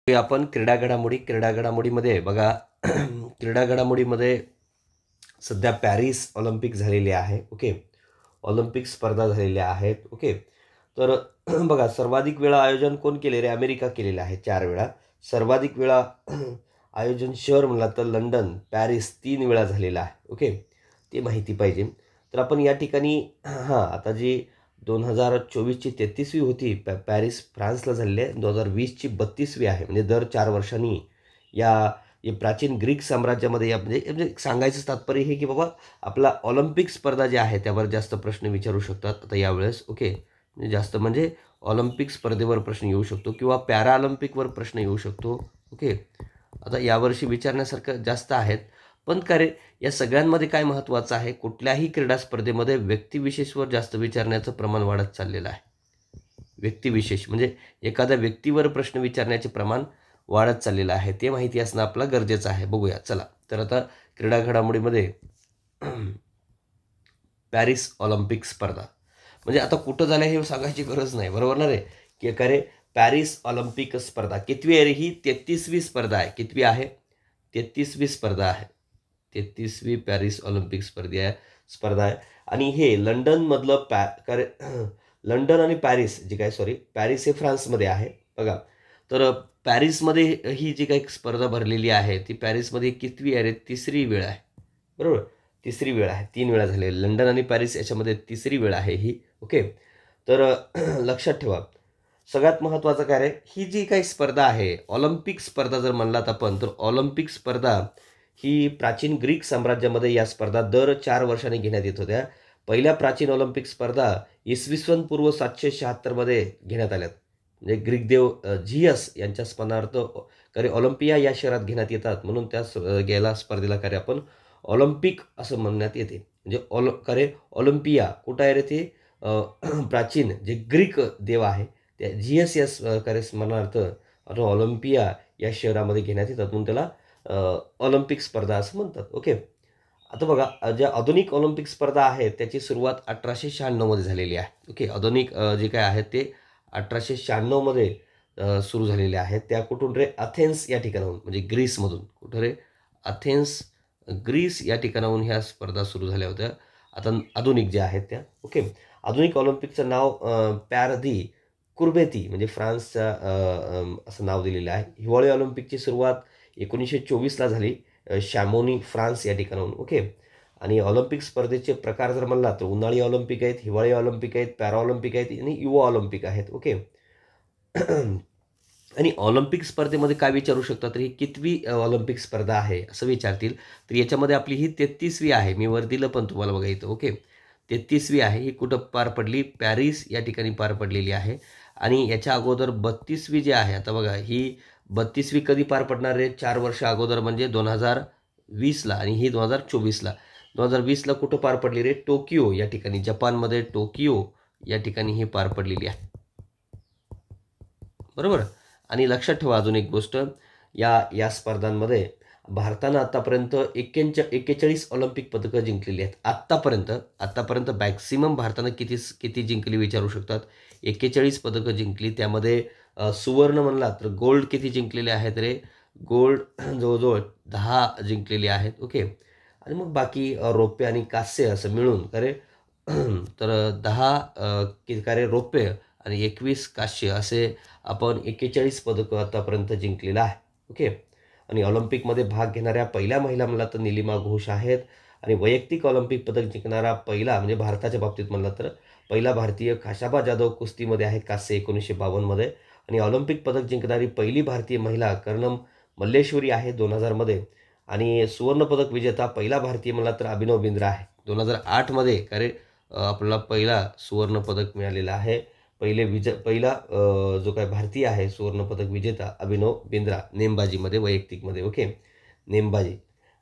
आपण क्रीडा घडामोडीमध्ये बघा क्रीडा घडामोडीमध्ये सध्या पॅरिस ऑलिम्पिक झालेले आहे. ओके, ऑलिम्पिक स्पर्धा झालेल्या आहेत. ओके, तर बघा सर्वाधिक वेळा आयोजन कोण केले रे? अमेरिका केलेलं आहे 4 वेळा. सर्वाधिक वेळा आयोजन शहर म्हणला तर लंडन, पॅरिस 3 वेळा झालेला आहे. ओके, ते माहिती पाहिजे. तर आपण या ठिकाणी आता जी 2024ची 33वी होती पॅरिस फ्रान्सला झालेली आहे. 2020ची 32वी आहे. म्हणजे दर 4 वर्षांनी हे प्राचीन ग्रीक साम्राज्यामध्ये म्हणजे सांगायचं तात्पर्य हे की बाबा आपला ऑलिम्पिक स्पर्धा ज्या आहे त्यावर जास्त प्रश्न विचारू शकतात आता यावेळेस. ओके, म्हणजे जास्त म्हणजे ऑलिम्पिक स्पर्धेवर प्रश्न येऊ शकतो किंवा पॅराऑलिम्पिकवर प्रश्न येऊ शकतो. ओके, आता यावर्षी विचारण्यासारखं जास्त आहेत. पण का रे, या सगळ्यांमध्ये काय महत्त्वाचं आहे? कुठल्याही क्रीडा स्पर्धेमध्ये व्यक्तिविशेषवर जास्त विचारण्याचं प्रमाण वाढत चाललेलं आहे. व्यक्तिविशेष म्हणजे एखाद्या व्यक्तीवर प्रश्न विचारण्याचे प्रमाण वाढत चाललेलं आहे. ते माहिती असणं आपलं गरजेचं आहे. बघूया चला. तर आता क्रीडा घडामोडीमध्ये पॅरिस ऑलिम्पिक स्पर्धा म्हणजे आता कुठं झालं हे सांगायची गरज नाही, बरोबर ना रे? की का रे, पॅरिस ऑलिम्पिक स्पर्धा कितवी आहे रे? ही 33वी स्पर्धा आहे. कितवी आहे? 33वी स्पर्धा आहे. 33वी पॅरिस ऑलिम्पिक स्पर्धा आहे. आणि हे लंडनमधलं लंडन आणि पॅरिस पॅरिस हे फ्रान्समध्ये आहे बघा. तर पॅरिसमध्ये ही जी काही स्पर्धा भरलेली आहे ती पॅरिसमध्ये कितवी आहे रे? 3री वेळ आहे, बरोबर? 3री वेळ आहे. 3 वेळा झाले. लंडन आणि पॅरिस याच्यामध्ये 3री वेळ आहे ही. ओके, तर लक्षात ठेवा. सगळ्यात महत्त्वाचं काय रे, ही जी काही स्पर्धा आहे ऑलिम्पिक स्पर्धा जर म्हणलात आपण तर ऑलिम्पिक स्पर्धा ही प्राचीन ग्रीक साम्राज्यामध्ये या स्पर्धा दर 4 वर्षांनी घेण्यात येत होत्या. पहिल्या प्राचीन ऑलिम्पिक स्पर्धा इसवी पूर्व 776मध्ये घेण्यात आल्यात. म्हणजे ग्रीक देव झियस यांच्या स्मरणार्थ ऑलिम्पिया या शहरात घेण्यात येतात. म्हणून त्या गेल्या स्पर्धेला आपण ऑलिम्पिक असं म्हणण्यात येते. म्हणजे ऑलिम्पिया कुठं आहे रे? ते प्राचीन जे ग्रीक देव आहे त्या झियस या स्मरणार्थ ऑलिम्पिया या शहरामध्ये घेण्यात येतात. म्हणून त्याला ऑलिम्पिक स्पर्धा असं म्हणतात. ओके, आता बघा ज्या आधुनिक ऑलिम्पिक स्पर्धा आहेत त्याची सुरुवात 1896मध्ये झालेली आहे. ओके, आधुनिक जे काय आहेत ते 1896मध्ये सुरू झालेले आहेत. त्या कुठून रे? अथेन्स या ठिकाणाहून, म्हणजे ग्रीसमधून. कुठं रे? अथेन्स, ग्रीस या ठिकाणाहून ह्या स्पर्धा सुरू झाल्या होत्या. आता आधुनिक ज्या आहेत त्या. ओके, आधुनिक ऑलिम्पिकचं नाव पॅर दी कुर्बेती म्हणजे फ्रान्सचं असं नाव दिलेलं आहे. हिवाळी ऑलिम्पिकची सुरुवात 1924ला झाली शॅमोनी फ्रान्स या ठिकाणाहून. ओके, आणि ऑलिम्पिक स्पर्धेचे प्रकार जर म्हणला तर उन्हाळी ऑलिम्पिक आहेत, हिवाळी ऑलिम्पिक आहेत, पॅराऑलिम्पिक आहेत आणि युवा ऑलिम्पिक आहेत. ओके, आणि ऑलिम्पिक स्पर्धेमध्ये काय विचारू शकतात तर ही कितवी ऑलिम्पिक स्पर्धा आहे असं विचारतील. तर याच्यामध्ये आपली ही 33वी आहे. मी वर दिलं पण तुम्हाला बघा इथं. ओके, 33वी आहे. ही कुठं पार पडली? पॅरिस या ठिकाणी पार पडलेली आहे. आणि याच्या अगोदर 32वी जी आहे, आता बघा ही 32वी कधी पार पडणार आहे? 4 वर्ष अगोदर म्हणजे 2020ला आणि ही 2024ला. 2020ला कुठं पार पडली रे? टोकियो या ठिकाणी, जपानमध्ये टोकियो या ठिकाणी ही पार पडलेली आहे, बरोबर? आणि लक्षात ठेवा अजून एक गोष्ट, या स्पर्धांमध्ये भारतानं आतापर्यंत 41 ऑलिम्पिक पदकं जिंकलेली आहेत. आत्तापर्यंत मॅक्सिमम भारतानं किती जिंकली विचारू शकतात. 41 पदकं जिंकली. त्यामध्ये सुवर्ण म्हणला तर गोल्ड किती जिंकलेले आहेत रे? गोल्ड जवळजवळ 10 जिंकलेली आहेत. ओके, आणि मग बाकी रौप्य आणि कांस्य असं मिळून तर 10 रौप्य आणि 21 कांस्य असे आपण 41 पदकं आतापर्यंत जिंकलेलं आहे. ओके, आणि ऑलिम्पिकमध्ये भाग घेणाऱ्या पहिल्या महिला म्हणला तर निलिमा घोष आहेत. आणि वैयक्तिक ऑलिम्पिक पदक जिंकणारा पहिला म्हणजे भारताच्या बाबतीत म्हणला तर पहिला भारतीय खाशाबा जाधव कुस्तीमध्ये आहे, कांस्य 1952मध्ये. आणि ऑलिम्पिक पदक जिंकणारी पहिली भारतीय महिला कर्णम मल्लेश्वरी आहे 2000मध्ये. आणि सुवर्णपदक विजेता पहिला भारतीय म्हणला तर अभिनव बिंद्रा आहे 2008मध्ये. आपल्याला पहिला सुवर्णपदक मिळालेला आहे. पहिला जो काय भारतीय आहे सुवर्णपदक विजेता अभिनव बिंद्रा नेमबाजीमध्ये, वैयक्तिकमध्ये. ओके, नेमबाजी.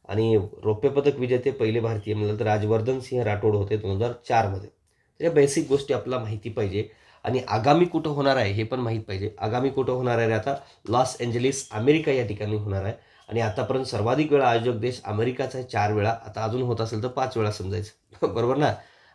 आणि रौप्य पदक विजेते पहिले भारतीय म्हणलं तर राजवर्धन सिंह राठोड होते 2004मध्ये. तर या बेसिक गोष्टी आपल्याला माहिती पाहिजे. आणि आगामी कुठं होणार आहे हे पण माहीत पाहिजे. आगामी कुठं होणार आहे? आता लॉस एंजलिस अमेरिका या ठिकाणी होणार आहे. आणि आतापर्यंत सर्वाधिक वेळा आयोजक देश अमेरिकाचा आहे 4 वेळा. आता अजून होत असेल तर 5 वेळा समजायचं, बरोबर ना?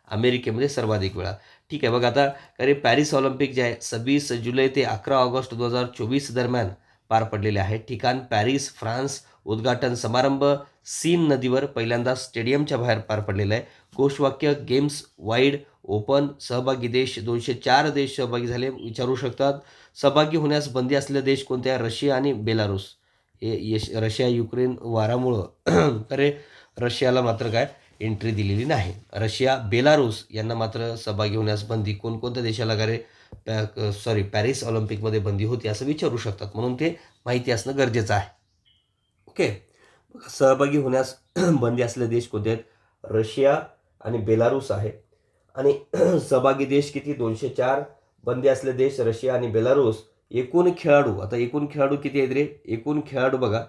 अमेरिकेमध्ये सर्वाधिक वेळा. ठीक आहे, बघा आता पॅरिस ऑलिम्पिक जे आहे 26 जुलै ते 11 ऑगस्ट 2024 दरम्यान पार पडलेले आहे. ठिकाण पॅरिस, फ्रान्स. उद्घाटन समारंभ सीन नदीवर पहिल्यांदा स्टेडियमच्या बाहेर पार पडलेला आहे. घोषवाक्य गेम्स वाईड ओपन. सहभागी देश 204 देश सहभागी झाले. विचारू शकतात सहभागी होण्यास बंदी असलेले देश कोणते आहे? रशिया आणि बेलारूस. हे रशिया युक्रेन वारामुळं तर रशियाला मात्र काय एंट्री दिलेली नाही. रशिया बेलारूस यांना मात्र सहभागी होण्यास बंदी. कोणकोणत्या देशाला पॅरिस ऑलिम्पिकमध्ये बंदी होती असं विचारू शकतात, म्हणून ते माहिती असणं गरजेचं आहे. ओके, सहभागी होण्यास बंदी असलेले देश कोणते आहेत? रशिया आणि बेलारूस आहे. आणि सहभागी देश किती? 204. बंदी असलेले देश रशिया आणि बेलारूस. एकूण खेळाडू, आता एकूण खेळाडू किती आहेत रे? एकूण खेळाडू बघा,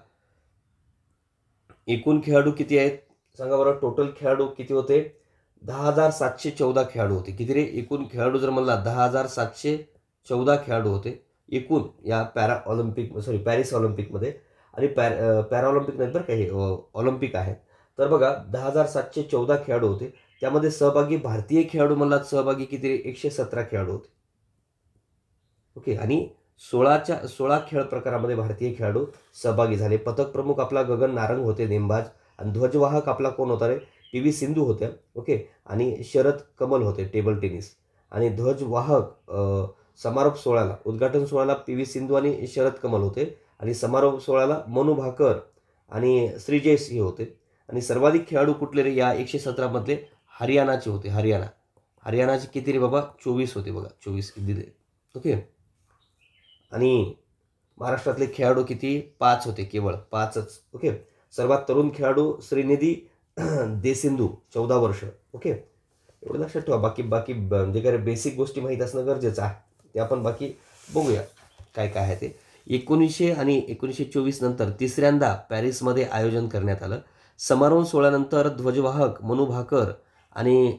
एकूण खेळाडू किती आहेत सांगा बरं. टोटल खेळाडू किती होते? 10,714 खेळाडू होते. किती रे? एकूण खेळाडू जर म्हणला 10,714 खेळाडू होते एकूण या पॅरिस ऑलिम्पिकमध्ये. आणि पॅराऑलिम्पिक नाही बरं का, हे ऑलिम्पिक आहे. तर बघा 10,714 खेळाडू होते. त्यामध्ये सहभागी भारतीय खेळाडू म्हणला सहभागी किती? 117 खेळाडू होते. ओके, आणि 16 खेळ प्रकारामध्ये भारतीय खेळाडू सहभागी झाले. पथक प्रमुख आपला गगन नारंग होते, नेमबाज. आणि ध्वजवाहक आपला कोण होता रे? PV सिंधू होत्या. ओके, आणि शरद कमल होते, टेबल टेनिस. आणि ध्वजवाहक समारोप सोहळ्याला, उद्घाटन सोहळ्याला PV सिंधू आणि शरद कमल होते. आणि समारोप सोहळ्याला मनू भाकर आणि श्रीजेश हे होते. आणि सर्वाधिक खेळाडू कुठले रे? या 117 मधले हरियाणाचे होते. हरियाणाचे किती रे बाबा? 24 होते बघा, 24 दिले. ओके, आणि महाराष्ट्रातले खेळाडू किती? 5 होते, केवळ 5च. ओके, सर्वात तरुण खेळाडू श्रीनिधी देसिंधू 14 वर्ष. ओके, एवढं लक्षात ठेवा. बाकी म्हणजे काय बेसिक गोष्टी माहीत असणं गरजेचं आहे, ते आपण बाकी बघूया काय काय आहे ते. 1900 आणि 1924 नंतर तिसऱ्यांदा पॅरिसमध्ये आयोजन करण्यात आलं. समारोह सोहळ्यानंतर ध्वजवाहक मनू भाकर आणि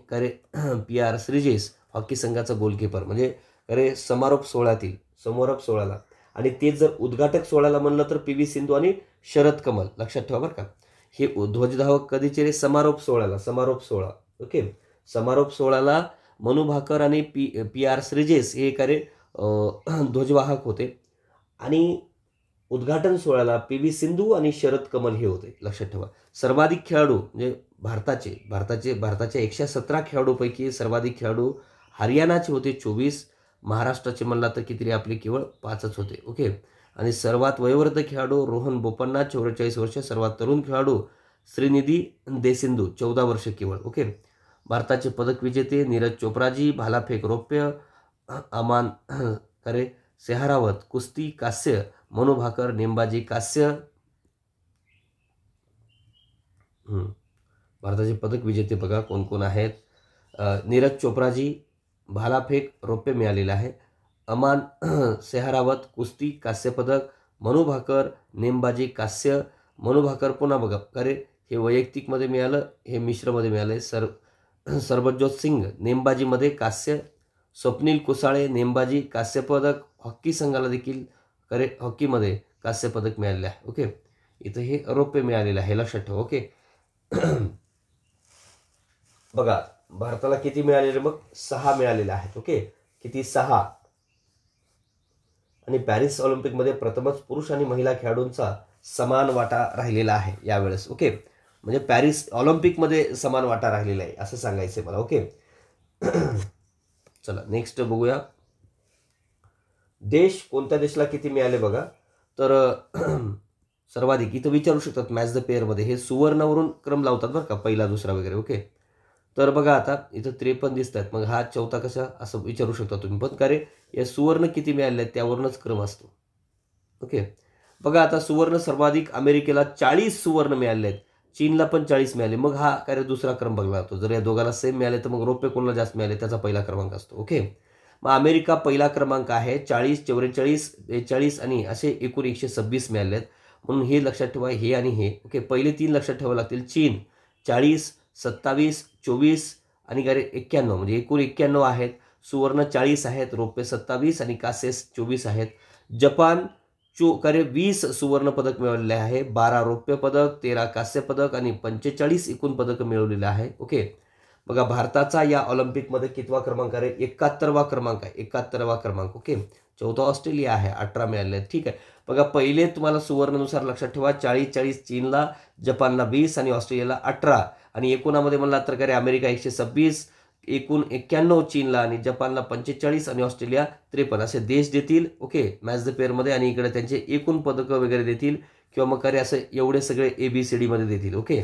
PR श्रीजेश हॉकी संघाचा गोलकीपर. म्हणजे समारोप सोहळ्याला. आणि तेच जर उद्घाटक सोहळ्याला म्हणलं तर PV सिंधू आणि शरद कमल. लक्षात ठेवा बरं का, हे ध्वजधावक कधीचे रे? समारोप सोहळा. ओके, समारोप सोहळ्याला मनू भाकर आणि PR श्रीजेश हे ध्वजवाहक होते. आणि उद्घाटन सोहळ्याला PV सिंधू आणि शरद कमल हे होते. लक्षात ठेवा. सर्वाधिक खेळाडू म्हणजे भारताच्या 117 खेळाडूपैकी सर्वाधिक खेळाडू हरियाणाचे होते 24. महाराष्ट्राचे म्हणला तर किती रे? आपले केवळ 5च होते. ओके, आणि सर्वात वयोवृद्ध खेळाडू रोहन बोपन्ना 44 वर्ष. सर्वात तरुण खेळाडू श्रीनिधी देसिंधू 14 वर्ष केवळ. ओके, भारताचे पदक विजेते नीरज चोप्राजी भालाफेक रौप्य. अमान सेहरावत कुस्ती कांस्य. मनू भाकर नेमबाजी कांस्य. भारताचे पदक विजेते बघा कोण कोण आहेत? नीरज चोप्राजी भालाफेक रौप्य मिळालेलं आहे. अमान सेहरावत कुस्ती कांस्य पदक. मनू भाकर नेमबाजी कांस्य. मनू भाकर पुन्हा बघा हे वैयक्तिकमध्ये मिळालं, हे मिश्रमध्ये मिळालं. सरबजोत सिंग नेमबाजीमध्ये कांस्य. स्वप्नील कुसाळे नेमबाजी कांस्य पदक. हॉकी संघाला देखील हॉकीमध्ये कांस्य पदक मिळालेलं आहे. ओके, इथं हे रौप्य मिळालेलं आहे, लक्षात ठेवा. ओके, बघा भारताला किती मिळालेले? मग 6 मिळालेले आहेत. ओके, किती? 6. आणि पॅरिस ऑलिम्पिकमध्ये प्रथमच पुरुष आणि महिला खेळाडूंचा समान वाटा राहिलेला आहे यावेळेस. ओके, म्हणजे पॅरिस ऑलिम्पिकमध्ये समान वाटा राहिलेला आहे असं सांगायचं मला. ओके, चला नेक्स्ट बघूया. देश, कोणत्या देशाला किती मिळाले बघा. तर सर्वाधिक इथं विचारू शकतात मॅच द पेअरमध्ये. हे सुवर्णावरून क्रम लावतात बरं का, पहिला दुसरा वगैरे. ओके, तर बघा आता इथं 53 दिसत आहेत, मग हा चौथा कसा असं विचारू शकता तुम्ही. पण या सुवर्ण किती मिळाले आहेत त्यावरूनच क्रम असतो. ओके, बघा आता सुवर्ण सर्वाधिक अमेरिकेला 40 सुवर्ण मिळाले आहेत. चीनला पण 40 मिळाले. मग हा दुसरा क्रम बघला जातो. जर या दोघाला सेम मिळाले तर मग रौप्य कोणाला जास्त मिळाले त्याचा पहिला क्रमांक असतो. ओके, मग अमेरिका पहिला क्रमांक आहे. 40, 44, 42 आणि असे एकूण 126 मिळाले आहेत. म्हणून हे लक्षात ठेवा, हे आणि हे. ओके, पहिले 3 लक्षात ठेवावे लागतील. चीन 40, 27, 24 आणि 91, म्हणजे एकूण 91 आहेत. सुवर्ण 40 आहेत, रौप्य 27 आणि कांस्य 24 आहेत. जपान 20 सुवर्ण पदक मिळवलेले आहे, 12 रौप्य पदक, 13 कांस्य पदक आणि 45 एकूण पदक मिळवलेले आहे. ओके, बघा भारताचा या ऑलिम्पिकमध्ये कितवा क्रमांक आहे? 71वा क्रमांक आहे, 71वा क्रमांक. ओके. चौथा ऑस्ट्रेलिया आहे, 18 मिळाले आहेत. ठीक आहे. बघा पहिले तुम्हाला सुवर्णनुसार लक्षात ठेवा, 40 चीनला, जपानला 20 आणि ऑस्ट्रेलियाला 18. आणि एकूणामध्ये म्हणला तर काय अमेरिका 126, एकूण 91 चीनला आणि जपानला 45 आणि ऑस्ट्रेलिया 53 असे देश देतील. ओके, मॅच द पेअरमध्ये. आणि इकडे त्यांचे एकूण पदकं वगैरे देतील किंवा मग करे असं एवढे सगळे ABCD मध्ये देतील. ओके.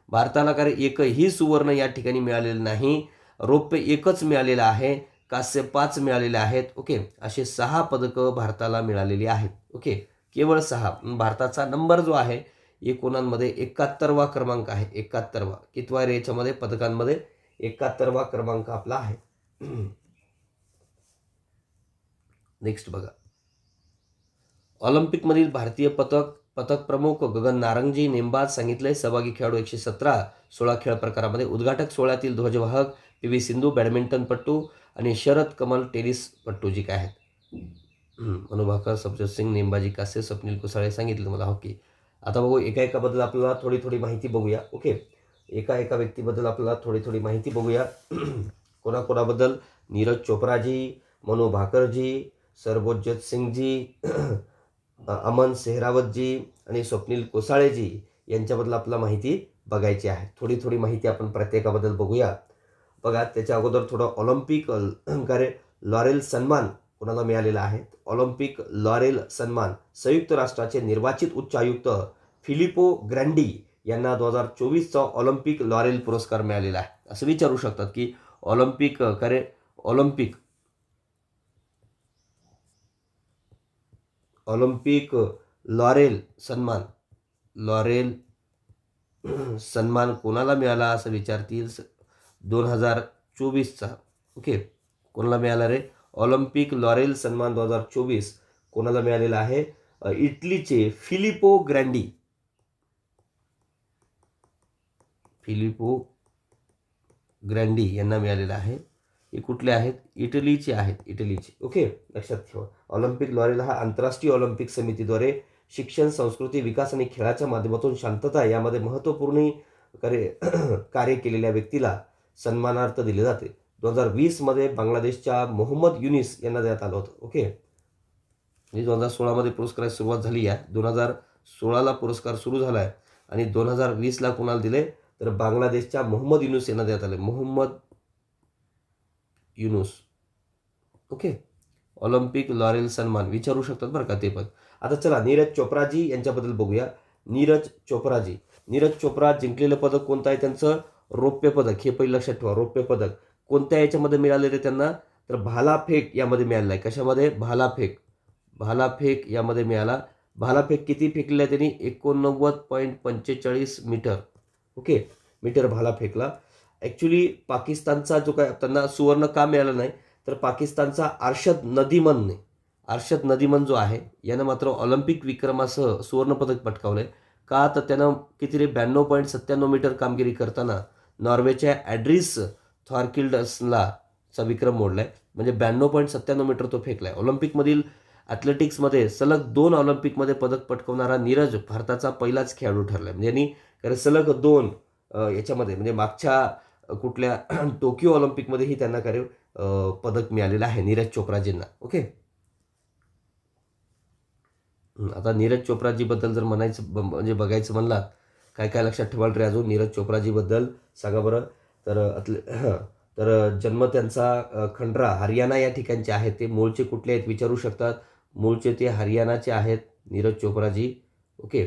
भारताला करे एकही सुवर्ण या ठिकाणी मिळालेलं नाही, रौप्य एकच मिळालेलं आहे, कांस्य 5 मिळालेले आहेत. ओके, असे 6 पदकं भारताला मिळालेली आहेत. ओके, केवळ 6. भारताचा नंबर जो आहे एकूणांमध्ये 71वा क्रमांक आहे. 71वा. कितवा रे याच्यामध्ये पदकांमध्ये? 71वा क्रमांक आपला आहे. नेक्स्ट बघा, ऑलिम्पिकमधील भारतीय पथक प्रमुख गगन नारंगजी नेमबाज सांगितले. सहभागी खेळाडू 117. 16 खेळ प्रकारामध्ये उद्घाटक सोहळ्यातील ध्वजवाहक PV सिंधू, बॅडमिंटनपटू आणि शरद कमल टेनिसपटू जी काय आहेत. मनू भाकर, सबजत सिंग, नेमबाजी कास्य, स्वप्नील कुसाळे सांगितलं मला हॉकी. आता बघू एका बद्दल आपल्याला थोडी माहिती बघूया. ओके, एका व्यक्तीबद्दल आपल्याला थोडी माहिती बघूया. कोणाकोणाबद्दल? नीरज चोप्राजी, मनू भाकरजी, सरबोजत सिंगजी, अमन सेहरावतजी आणि स्वप्नील कोसाळेजी यांच्याबद्दल आपल्याला माहिती बघायची आहे. थोडी माहिती आपण प्रत्येकाबद्दल बघूया. बघा त्याच्या अगोदर थोडं ऑलिम्पिक लॉरेल सन्मान कोणाला मिळालेला आहे? ऑलिम्पिक लॉरेल सन्मान संयुक्त राष्ट्राचे निर्वाचित उच्चायुक्त फिलिपो ग्रँडी यांना 2024चा ऑलिम्पिक लॉरेल पुरस्कार मिळालेला आहे. असं विचारू शकतात की ऑलिम्पिक लॉरेल सन्मान कोणाला मिळाला असं विचारतील. 2024चा. ओके, कोणाला मिळाला रे? ऑलिम्पिक लॉरेल सन्मान 2024 कोणाला मिळालेला आहे? इटलीचे फिलिपो ग्रँडी यांना मिळालेला आहे. हे कुठले आहेत? इटलीचे आहेत, इटलीचे. ओके, लक्षात ठेवा. ऑलिम्पिक लॉरेल हा आंतरराष्ट्रीय ऑलिम्पिक समितीद्वारे शिक्षण, संस्कृती, विकास आणि खेळाच्या माध्यमातून शांतता यामध्ये महत्त्वपूर्ण कार्य केलेल्या व्यक्तीला सन्मानार्थ दिले जाते. 2020 मध्ये बांगलादेशच्या मोहम्मद युनिस यांना देण्यात आलं होतं. ओके, म्हणजे 2016 मध्ये पुरस्काराची सुरुवात झाली आहे. 2016ला पुरस्कार सुरू झाला आहे आणि 2020ला कोणाला दिले? तर बांगलादेशच्या मोहम्मद युनुस यांना देण्यात आले. Mohammad Yunus. Okay, Olympic laurel सन्मान विचारू शकतात बरं का ते पण. आता चला नीरज चोप्राजी यांच्याबद्दल बघूया. नीरज चोप्रा जिंकलेलं पदक कोणतं आहे त्यांचं? रौप्य पदक. हे पहिलं लक्षात ठेवा, रौप्य पदक. कोणत्या याच्यामध्ये मिळालेलं त्यांना? तर भालाफेक यामध्ये मिळालेलं आहे. कशामध्ये? भालाफेक यामध्ये मिळाला. भालाफेक किती फेकलेला त्यांनी? 89.45 मीटर. ओके, मीटर भाला फेकला. ॲक्च्युली पाकिस्तानचा जो काय त्यांना सुवर्ण का मिळालं नाही तर पाकिस्तानचा अर्शद नदीमन जो आहे यानं मात्र ऑलिम्पिक विक्रमासह सुवर्णपदक पटकावलंय. का? तर त्यानं किती रे 92.97 मीटर कामगिरी करताना नॉर्वेच्या ॲड्रिस थॉर्किल्डसला चा विक्रम मोडलाय. म्हणजे 92.97 मीटर तो फेकलाय. ऑलिम्पिकमधील ॲथलेटिक्समध्ये सलग 2 ऑलिम्पिकमध्ये पदक पटकावणारा नीरज भारताचा पहिलाच खेळाडू ठरलाय. म्हणजे यांनी सलग 2 याच्यामध्ये म्हणजे मागच्या कुठल्या टोकियो ऑलिम्पिकमध्येही त्यांना पदक मिळालेलं आहे नीरज चोप्राजींना. ओके, आता नीरज चोप्राजीबद्दल जर म्हणजे बघायचं म्हणलात काय लक्षात ठेवाल रे अजून नीरज चोप्राजीबद्दल सांगा बरं. तर जन्म त्यांचा खंड्रा हरियाणा या ठिकाणचे आहेत. ते मूळचे कुठले आहेत विचारू शकतात. मूळचे ते हरियाणाचे आहेत नीरज चोप्राजी. ओके,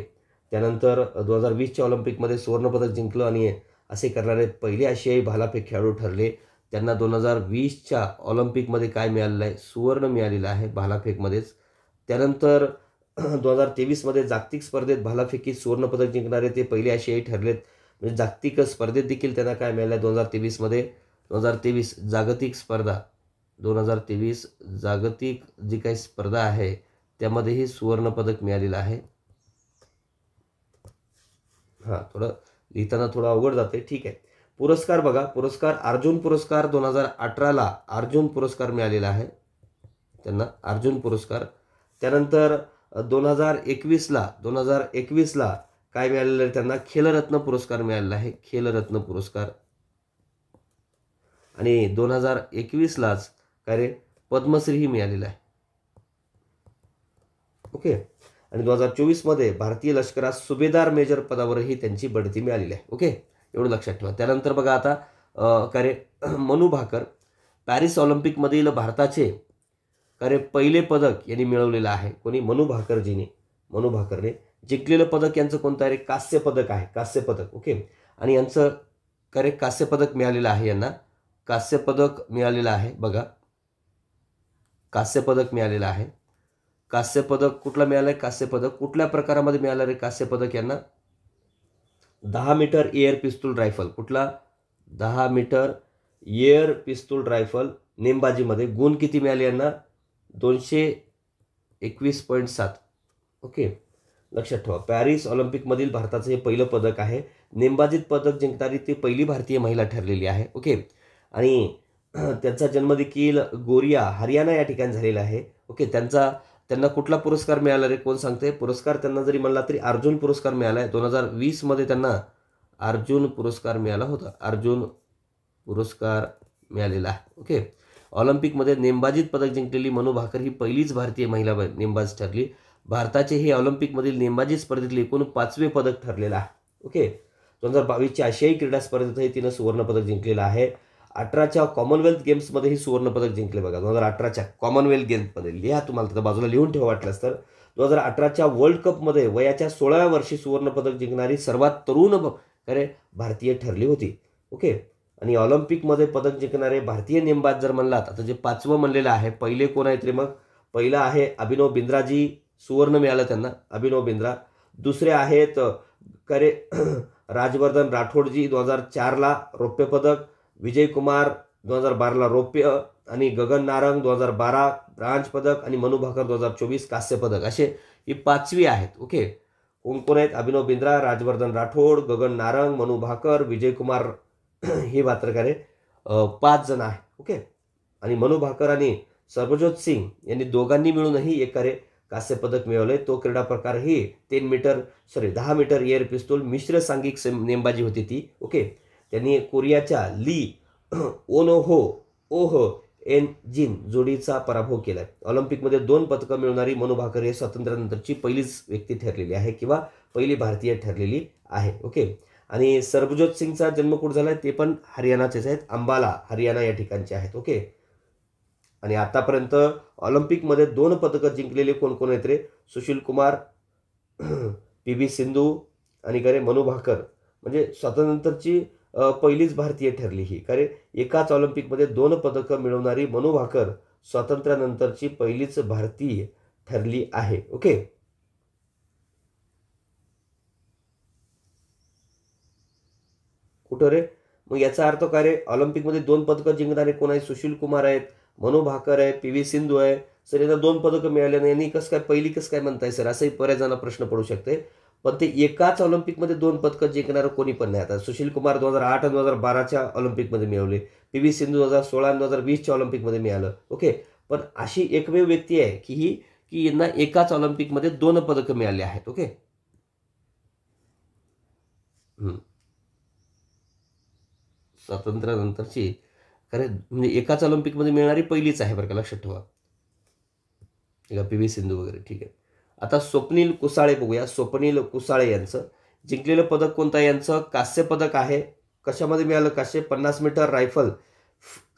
त्यानंतर 2020च्या ऑलिम्पिकमध्ये सुवर्णपदक जिंकलं आणि असे करणारे पहिले आशियाई भालाफेक खेळाडू ठरले. त्यांना 2020च्या ऑलिम्पिकमध्ये काय मिळालेलं आहे? सुवर्ण मिळालेलं आहे भालाफेकमध्येच. त्यानंतर 2023मध्ये जागतिक स्पर्धेत भालाफेकीत सुवर्णपदक जिंकणारे ते पहिले आशियाई ठरलेत. म्हणजे जागतिक स्पर्धेत देखील त्यांना काय मिळालं आहे 2023मध्ये? 2023 जागतिक स्पर्धा, 2023 जागतिक जी काही स्पर्धा आहे त्यामध्येही सुवर्णपदक मिळालेलं आहे. थोडं लिहिताना थोडं अवघड जाते. ठीक आहे. पुरस्कार बघा. अर्जुन पुरस्कार 2018ला अर्जुन पुरस्कार मिळालेला आहे त्यांना, अर्जुन पुरस्कार. त्यानंतर 2021ला काय मिळालेलं आहे त्यांना? खेलरत्न पुरस्कार मिळालेला आहे. खेलरत्न पुरस्कार. आणि 2021लाच काय रे पद्मश्रीही मिळालेला आहे. ओके. आणि 2024मध्ये भारतीय लष्करात सुभेदार मेजर पदावरही त्यांची बढती मिळालेली आहे. ओके, एवढं लक्षात ठेवा. त्यानंतर बघा आता काय रे मनू भाकर पॅरिस ऑलिम्पिकमधील भारताचे काय रे पहिले पदक यांनी मिळवलेलं आहे. कोणी? मनू भाकरने जिंकलेलं पदक यांचं कोणतं आहे? कांस्य पदक आहे. कांस्य पदक. ओके. आणि यांचं काय रे कांस्य पदक मिळालेलं आहे. यांना कांस्य पदक मिळालेलं आहे. बघा, कांस्य पदक मिळालेलं आहे. कांस्य पदक कुठला मिळालं आहे? कांस्य पदक कुठल्या प्रकारामध्ये मिळालं रे कांस्य पदक यांना? 10 मीटर एअर पिस्तूल रायफल. कुठला? 10 मीटर एअर पिस्तूल रायफल नेमबाजीमध्ये. गुण किती मिळाले यांना? 221.7. ओके, लक्षात ठेवा. पॅरिस ऑलिम्पिकमधील भारताचं हे पहिलं पदक आहे. नेमबाजीत पदक जिंकणारी ती पहिली भारतीय महिला ठरलेली आहे. ओके. आणि त्यांचा जन्म देखील गोरिया हरियाणा या ठिकाणी झालेला आहे. ओके. त्यांना कुठला पुरस्कार मिळाला रे? कोण सांगते? पुरस्कार त्यांना जरी म्हणला तरी अर्जुन पुरस्कार मिळाला आहे. 2020मध्ये त्यांना अर्जुन पुरस्कार मिळाला होता. अर्जुन पुरस्कार मिळालेला आहे. ओके. ऑलिम्पिकमध्ये नेमबाजीत पदक जिंकलेली मनू भाकर ही पहिलीच भारतीय महिला नेमबाज ठरली. भारताचे हे ऑलिम्पिकमधील नेमबाजी स्पर्धेतले एकूण 5वे पदक ठरलेलं आहे. ओके. 2022च्या आशियाई क्रीडा स्पर्धेतही तिनं सुवर्णपदक जिंकलेलं आहे. 18च्या कॉमनवेल्थ गेम्समध्येही सुवर्णपदक जिंकले. बघा, 2018च्या कॉमनवेल्थ गेम्समध्ये लिहा, तुम्हाला तर बाजूला लिहून ठेवा वाटल्यास तर. 2018च्या वर्ल्ड कपमध्ये वयाच्या 16व्या वर्षी सुवर्णपदक जिंकणारी सर्वात तरुण भारतीय ठरली होती. ओके. आणि ऑलिम्पिकमध्ये पदक जिंकणारे भारतीय नेमबाज जर म्हणलात, आता जे 5वं म्हणलेलं आहे, पहिले कोण आहेत रे मग? पहिला आहे अभिनव बिंद्राजी, सुवर्ण मिळालं त्यांना, अभिनव बिंद्रा. दुसरे आहेत करे राजवर्धन राठोडजी, 2004ला रौप्य पदक. विजय कुमार 2012ला रौप्य. आणि गगन नारंग 2012 ब्रांज पदक. आणि मनू भाकर 2024 कांस्य पदक. असे ही 5वी आहेत. ओके. कोण कोण आहेत? अभिनव बिंद्रा, राजवर्धन राठोड, गगन नारंग, मनू भाकर, विजय कुमार, हे मात्र काय रे 5 जण आहे. ओके. आणि मनू भाकर आणि सर्वजोत सिंग यांनी दोघांनी मिळूनही एक कांस्य पदक मिळवले. तो क्रीडा प्रकार ही 10 मीटर एअर पिस्तूल मिश्र सांघिक नेमबाजी होती ती. ओके. त्यांनी कोरियाच्या ली ओह एन जिन जोडीचा पराभव केलाय. ऑलिम्पिकमध्ये 2 पदकं मिळवणारी मनू भाकर हे स्वातंत्र्यानंतरची पहिलीच व्यक्ती ठरलेली आहे किंवा पहिली भारतीय ठरलेली आहे. ओके. आणि सरबजोत सिंगचा जन्म कुठं झालाय? ते पण हरियाणाचेच आहेत. अंबाला, हरियाणा या ठिकाणचे आहेत. ओके. आणि आतापर्यंत ऑलिम्पिकमध्ये 2 पदकं जिंकलेले कोण कोण आहेत रे? सुशील कुमार, PV सिंधू आणि काय रे मनू भाकर. म्हणजे स्वातंत्र्यानंतरची पहिलीच भारतीय ठरली ही. कारण एकाच ऑलिम्पिकमध्ये 2 पदकं मिळवणारी मनू भाकर स्वातंत्र्यानंतरची पहिलीच भारतीय ठरली आहे. ओके. कुठं रे? मग याचा अर्थ काय रे? ऑलिम्पिकमध्ये 2 पदकं जिंकणारे कोण आहेत? सुशील कुमार आहेत, मनू भाकर आहे, PV सिंधू आहे. सर, यांना 2 पदकं मिळाले नाही, यांनी कसं काय पहिली कसं काय म्हणताय सर? असंही बऱ्याच जणांना प्रश्न पडू शकते. पण ते एकाच ऑलिम्पिकमध्ये 2 पदकं जिंकणारं कोणी पण नाही. आता सुशील कुमार 2008 आणि 2012च्या ऑलिम्पिकमध्ये मिळवले. PV सिंधू 2016 आणि 2020च्या ऑलिम्पिकमध्ये मिळालं. ओके. पण अशी एकमेव व्यक्ती आहे की यांना एकाच ऑलिम्पिकमध्ये 2 पदकं मिळाली आहेत. ओके. स्वातंत्र्यानंतरची खरं म्हणजे एकाच ऑलिम्पिकमध्ये मिळणारी पहिलीच आहे बरं का, लक्षात ठेवा. ठीक आहे, PV सिंधू वगैरे. ठीक आहे. आता स्वप्नील कुसाळे बघूया. स्वप्नील कुसाळे यांचं जिंकलेलं पदक कोणतं आहे? यांचं कांस्य पदक आहे. कशामध्ये मिळालं कांस्य? 50 मीटर रायफल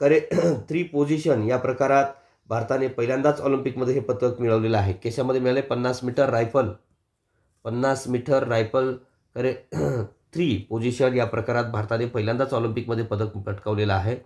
3 पोझिशन या प्रकारात भारताने पहिल्यांदाच ऑलिम्पिकमध्ये हे पदक मिळवलेलं आहे. कशामध्ये मिळाले? 50 मीटर रायफल 3 पोझिशन या प्रकारात भारताने पहिल्यांदाच ऑलिम्पिकमध्ये पदक पटकावलेलं आहे.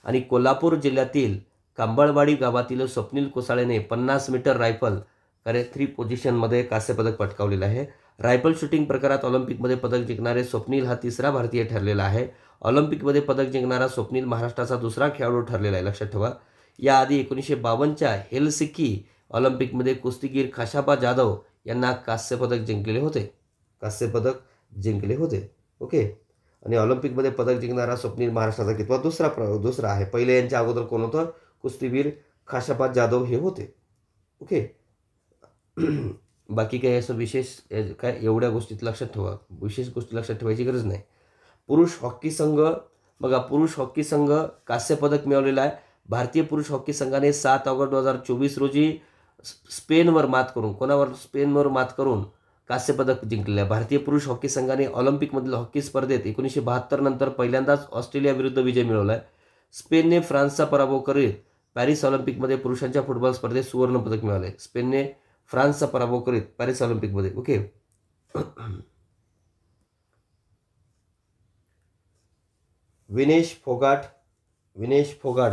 आणि कोल्हापूर जिल्ह्यातील कांबळवाडी गावातील स्वप्नील कुसाळेने 50 मीटर रायफल 3 पोझिशनमध्ये कांस्य पदक पटकावलेलं आहे. रायफल शूटिंग प्रकारात ऑलिम्पिकमध्ये पदक जिंकणारे स्वप्नील हा 3रा भारतीय ठरलेला आहे. ऑलिम्पिकमध्ये पदक जिंकणारा स्वप्नील महाराष्ट्राचा 2रा खेळाडू ठरलेला आहे, लक्षात ठेवा. याआधी 1952च्या हेलसिंकी ऑलिम्पिकमध्ये कुस्तीगीर खाशाबा जाधव यांना कांस्य पदक जिंकले होते. ओके. आणि ऑलिम्पिकमध्ये पदक जिंकणारा स्वप्नील महाराष्ट्राचा कितवा? दुसरा आहे. पहिले यांच्या अगोदर कोण होतं? कुस्तीगीर खाशाबा जाधव हे होते. ओके. बाकी काही असं विशेष काय एवढ्या गोष्टीत लक्षात ठेवा, विशेष गोष्टी लक्षात ठेवायची गरज नाही. पुरुष हॉकी संघ बघा, पुरुष हॉकी संघ कांस्य पदक मिळवलेला आहे. भारतीय पुरुष हॉकी संघाने 7 ऑगस्ट 2024 रोजी स्पेनवर मात करून, कोणावर? स्पेनवर मात करून कांस्य पदक जिंकलेलं आहे. भारतीय पुरुष हॉकी संघाने ऑलिम्पिकमधील हॉकी स्पर्धेत 1972 नंतर पहिल्यांदाच ऑस्ट्रेलिया विरुद्ध विजय मिळवला आहे. स्पेनने फ्रान्सचा पराभव करीत पॅरिस ऑलिम्पिकमध्ये पुरुषांच्या फुटबॉल स्पर्धेत सुवर्ण पदक मिळवले. स्पेनने फ्रान्सचा पराभव करीत पॅरिस ऑलिम्पिकमध्ये. ओके. विनेश फोगाट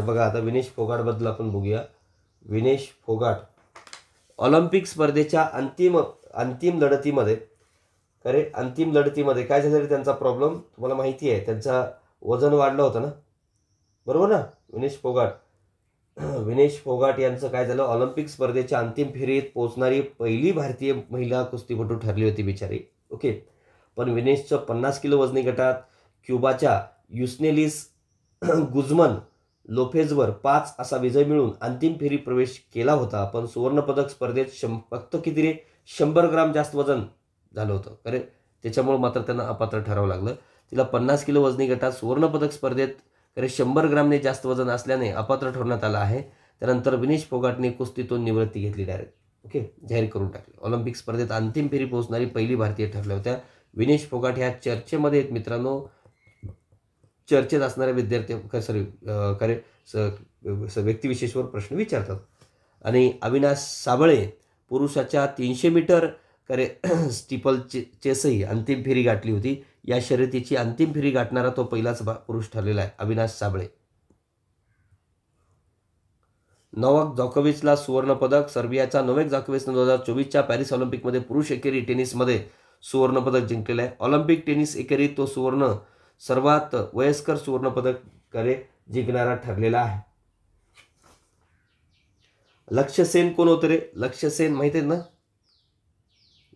बघा, आता विनेश फोगाट बद्दल आपण बघूया. विनेश फोगाट ऑलिम्पिक स्पर्धेच्या अंतिम लढतीमध्ये काय झालं रे त्यांचा प्रॉब्लेम तुम्हाला माहिती आहे. त्यांचा वजन वाढलं होतं ना, बरोबर ना. विनेश फोगाट यांचं काय झालं, ऑलिम्पिक स्पर्धेच्या अंतिम फेरीत पोहोचणारी पहिली भारतीय महिला कुस्तीपटू ठरली होती बिचारी. ओके. पण विनेशचं 50 किलो वजनी गटात क्युबाच्या युस्नेलिस गुझमन लोफेजवर 5 असा विजय मिळून अंतिम फेरी प्रवेश केला होता. पण सुवर्णपदक स्पर्धेत फक्त किती रे 100 ग्राम जास्त वजन झालं होतं. अरे त्याच्यामुळे मात्र त्यांना अपात्र ठरावं लागलं. तिला 50 किलो वजनी गटात सुवर्णपदक स्पर्धेत 100 ग्रामने जास्त वजन असल्याने अपात्र ठरवण्यात आलं आहे. त्यानंतर विनेश फोगाटने कुस्तीतून निवृत्ती घेतली डायरेक्ट. ओके, जाहीर करून टाकले. ऑलिम्पिक स्पर्धेत अंतिम फेरी पोहोचणारी पहिली भारतीय ठरल्या होत्या. विनेश फोगाट ह्या चर्चेमध्ये आहेत मित्रांनो. चर्चेत असणाऱ्या व्यक्तिविशेषवर प्रश्न विचारतात. आणि अविनाश साबळे पुरुषाच्या 300 मीटर स्टीपल चेसही अंतिम फेरी गाठली होती. या शर्यतीची अंतिम फेरी गाठणारा तो पहिलाच पुरुष ठरलेला आहे, अविनाश साबळे. नोवाक जोकोविचला सुवर्णपदक. सर्बियाचा नोवाक जोकोविचने 2024च्या पॅरिस ऑलिम्पिकमध्ये पुरुष एकेरी टेनिसमध्ये सुवर्णपदक जिंकलेलं आहे. ऑलिम्पिक टेनिस एकेरीत तो सर्वात वयस्कर सुवर्णपदक जिंकणारा ठरलेला आहे. लक्ष्य सेन कोण होते रे? लक्ष्य सेन माहित आहेत ना?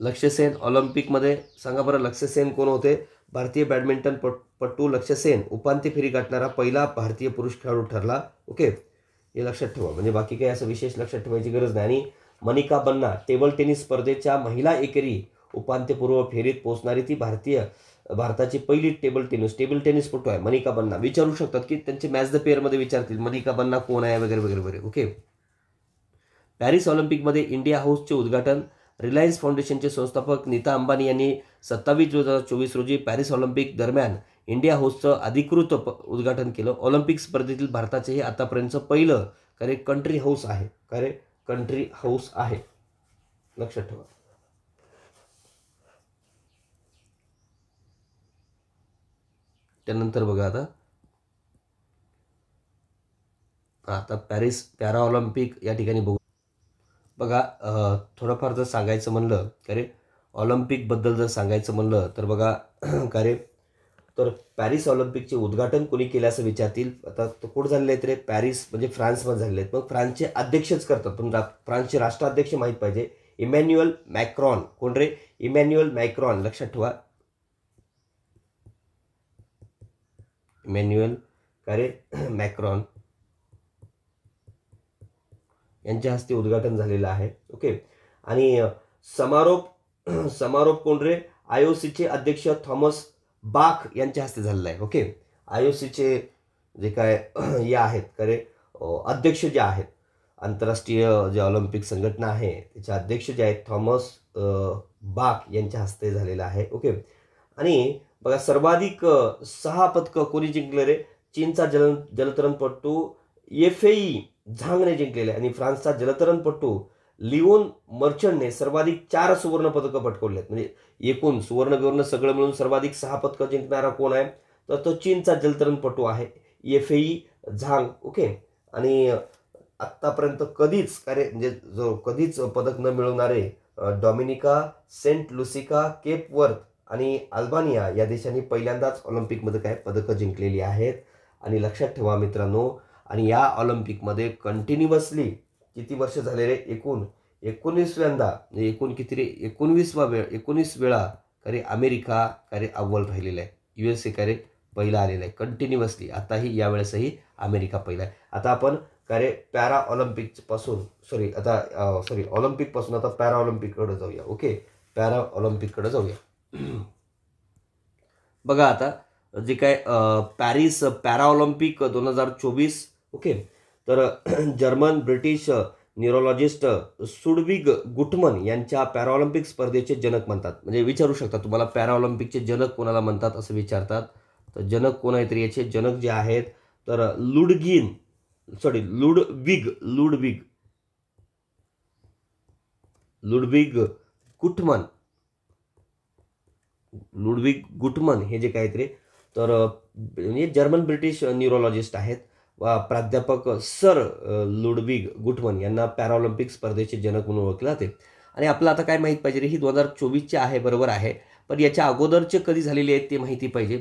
लक्ष्य सेन ऑलिम्पिकमध्ये सांगा बरं, लक्ष्य सेन कोण होते? भारतीय बॅडमिंटन पटू लक्ष्य सेन उपांत्य फेरी गाठणारा पहिला भारतीय पुरुष खेळाडू ठरला. ओके, हे लक्षात ठेवा. म्हणजे बाकी काही असं विशेष लक्षात ठेवायची गरज नाही. आणि मनिका बन्ना टेबल टेनिस स्पर्धेच्या महिला एकेरी उपांत्यपूर्व फेरीत पोहोचणारी ती भारताची पहिली टेबल टेनिसपटू आहे मनिका बन्ना. विचारू शकतात की त्यांचे मॅच द पेअरमध्ये विचारतील मनिका बन्ना कोण आहे वगैरे वगैरे वगैरे. ओके. पॅरिस ऑलिम्पिकमध्ये इंडिया हाऊसचे उद्घाटन. रिलायन्स फाउंडेशनचे संस्थापक नीता अंबानी यांनी 27/2024 रोजी पॅरिस ऑलिम्पिक दरम्यान इंडिया हाऊसचं अधिकृत उद्घाटन केलं. ऑलिम्पिक स्पर्धेतील भारताचे हे आतापर्यंतचं पहिलं कंट्री हाऊस आहे. लक्षात ठेवा. त्यानंतर बघा, आता पॅरिस पॅरा ऑलिम्पिक या ठिकाणी बघा. थोडंफार जर सांगायचं म्हणलं ऑलिम्पिकबद्दल जर सांगायचं म्हणलं तर बघा तर पॅरिस ऑलिम्पिकचे उद्घाटन कोणी केले असं विचारतील. आता तो कुठं झालेले आहेत रे? पॅरिस म्हणजे फ्रान्समध्ये झालेले आहेत. मग फ्रान्सचे अध्यक्षच करतात. पण फ्रान्सचे राष्ट्राध्यक्ष माहीत पाहिजे. Emmanuel Macron. कोण रे? Emmanuel Macron. लक्षात ठेवा. इमॅन्युअल मॅक्रॉन यांच्या हस्ते उद्घाटन झालेलं आहे. ओके. आणि समारोप कोण रे? IOCचे अध्यक्ष थॉमस बाख यांच्या हस्ते झालेला आहे. ओके. IOCचे जे काय हे आहेत अध्यक्ष जे आहेत, आंतरराष्ट्रीय जे ऑलिम्पिक संघटना आहे त्याचे अध्यक्ष जे आहेत थॉमस बाख यांच्या हस्ते झालेला आहे. ओके. आणि बघा, सर्वाधिक 6 पदकं कोणी जिंकले रे? चीनचा जलतरणपटू येफेई झांगने जिंकलेले. आणि फ्रान्सचा जलतरणपटू लिओन मर्चंटने सर्वाधिक 4 सुवर्ण पदकं पटकवले. म्हणजे एकूण सुवर्ण सगळं मिळून सर्वाधिक 6 पदकं जिंकणारा कोण आहे? तर तो चीनचा जलतरणपटू आहे येफेई झांग. ओके. आणि आत्तापर्यंत कधीच पदक न मिळवणारे डॉमिनिका, सेंट लुसिका, केप वर्थ आणि अल्बानिया या देशांनी पहिल्यांदाच ऑलिम्पिकमध्ये पदकं जिंकलेली आहेत. आणि लक्षात ठेवा मित्रांनो, आणि या ऑलिम्पिकमध्ये कंटिन्युअसली किती वर्ष झाले रे? 19 वेळा अमेरिका अव्वल राहिलेला आहे. USA पहिला आलेला आहे कंटिन्युअसली. आताही यावेळेसही अमेरिका पहिला आहे. आता आपण पॅरा ऑलिम्पिक पासून ऑलिम्पिक पासून आता पॅरा ऑलिम्पिककडे जाऊया. ओके. पॅरा ऑलिम्पिककडे जाऊया. बघा, आता जे काय पॅरिस पॅराऑलिम्पिक 2024. ओके. तर जर्मन ब्रिटिश न्यूरोलॉजिस्ट सुडविग गुटमन यांच्या पॅराऑलिम्पिक स्पर्धेचे जनक म्हणतात. म्हणजे विचारू शकता तुम्हाला पॅराऑलिम्पिकचे जनक कोणाला म्हणतात असं विचारतात. तर जनक कोण आहेत? याचे जनक जे आहेत तर लुडविग गुटमन हे जे काहीतरी तर म्हणजे जर्मन ब्रिटिश न्यूरोलॉजिस्ट आहेत. प्राध्यापक सर लुडविग गुटमन यांना पॅराऑलिम्पिक स्पर्धेचे जनक म्हणून ओळखले जाते. आणि आपलं आता काय माहीत पाहिजे रे, ही 2024ची आहे, बरोबर आहे, पण याच्या अगोदरचे कधी झालेले आहेत ते माहिती पाहिजे.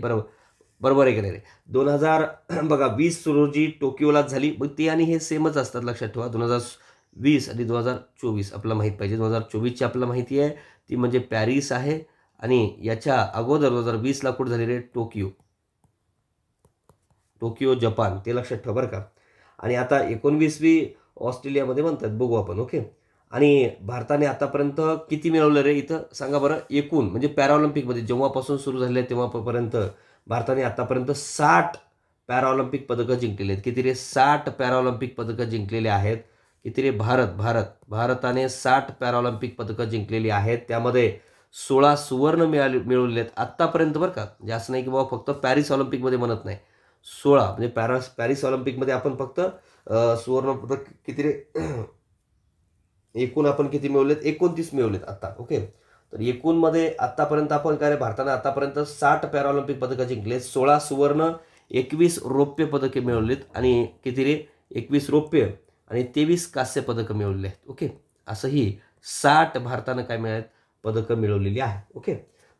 बरोबर आहे की नाही रे? 2020 रोजी टोकियोलाच झाली. मग ते आणि हे सेमच असतात, लक्षात ठेवा. 2020 आणि 2024 आपल्याला माहीत पाहिजे. 2024ची आपल्याला माहिती आहे ती म्हणजे पॅरिस आहे. आणि याच्या अगोदर 2020ला कुठं झालेले? टोकियो जपान, ते लक्षात ठेवा बरं का. आणि आता 19वी ऑस्ट्रेलियामध्ये म्हणतात, बघू आपण. ओके. आणि भारताने आतापर्यंत किती मिळवलं रे इथं सांगा बरं? एकूण म्हणजे पॅराऑलिम्पिकमध्ये जेव्हापासून सुरू झाले तेव्हापर्यंत भारताने आतापर्यंत 60 पॅराऑलिम्पिक पदकं जिंकलेली आहेत. किती रे? 60 पॅराऑलिम्पिक पदकं जिंकलेली आहेत. किती रे? भारताने 60 पॅराऑलिम्पिक पदकं जिंकलेली आहेत. त्यामध्ये 16 सुवर्ण मिळवलेले आहेत आत्तापर्यंत बरं का. म्हणजे असं नाही की बाबा फक्त पॅरिस ऑलिम्पिकमध्ये म्हणत नाही. 16 म्हणजे पॅरिस ऑलिम्पिकमध्ये आपण फक्त सुवर्ण पदक किती रे? एकूण आपण किती मिळवलेत? 29 मिळवलेत आता. ओके. तर एकूणमध्ये आतापर्यंत आपण काय रे, भारताने आतापर्यंत 60 पॅराऑलिम्पिक पदकं जिंकले, 16 सुवर्ण, 21 रौप्य पदके मिळवलीत. आणि किती रे? 21 रौप्य आणि 23 कांस्य पदकं मिळवलेली आहेत. ओके. असंही 60 भारतानं काय मिळाले? पदकं मिळवलेली आहे. ओके.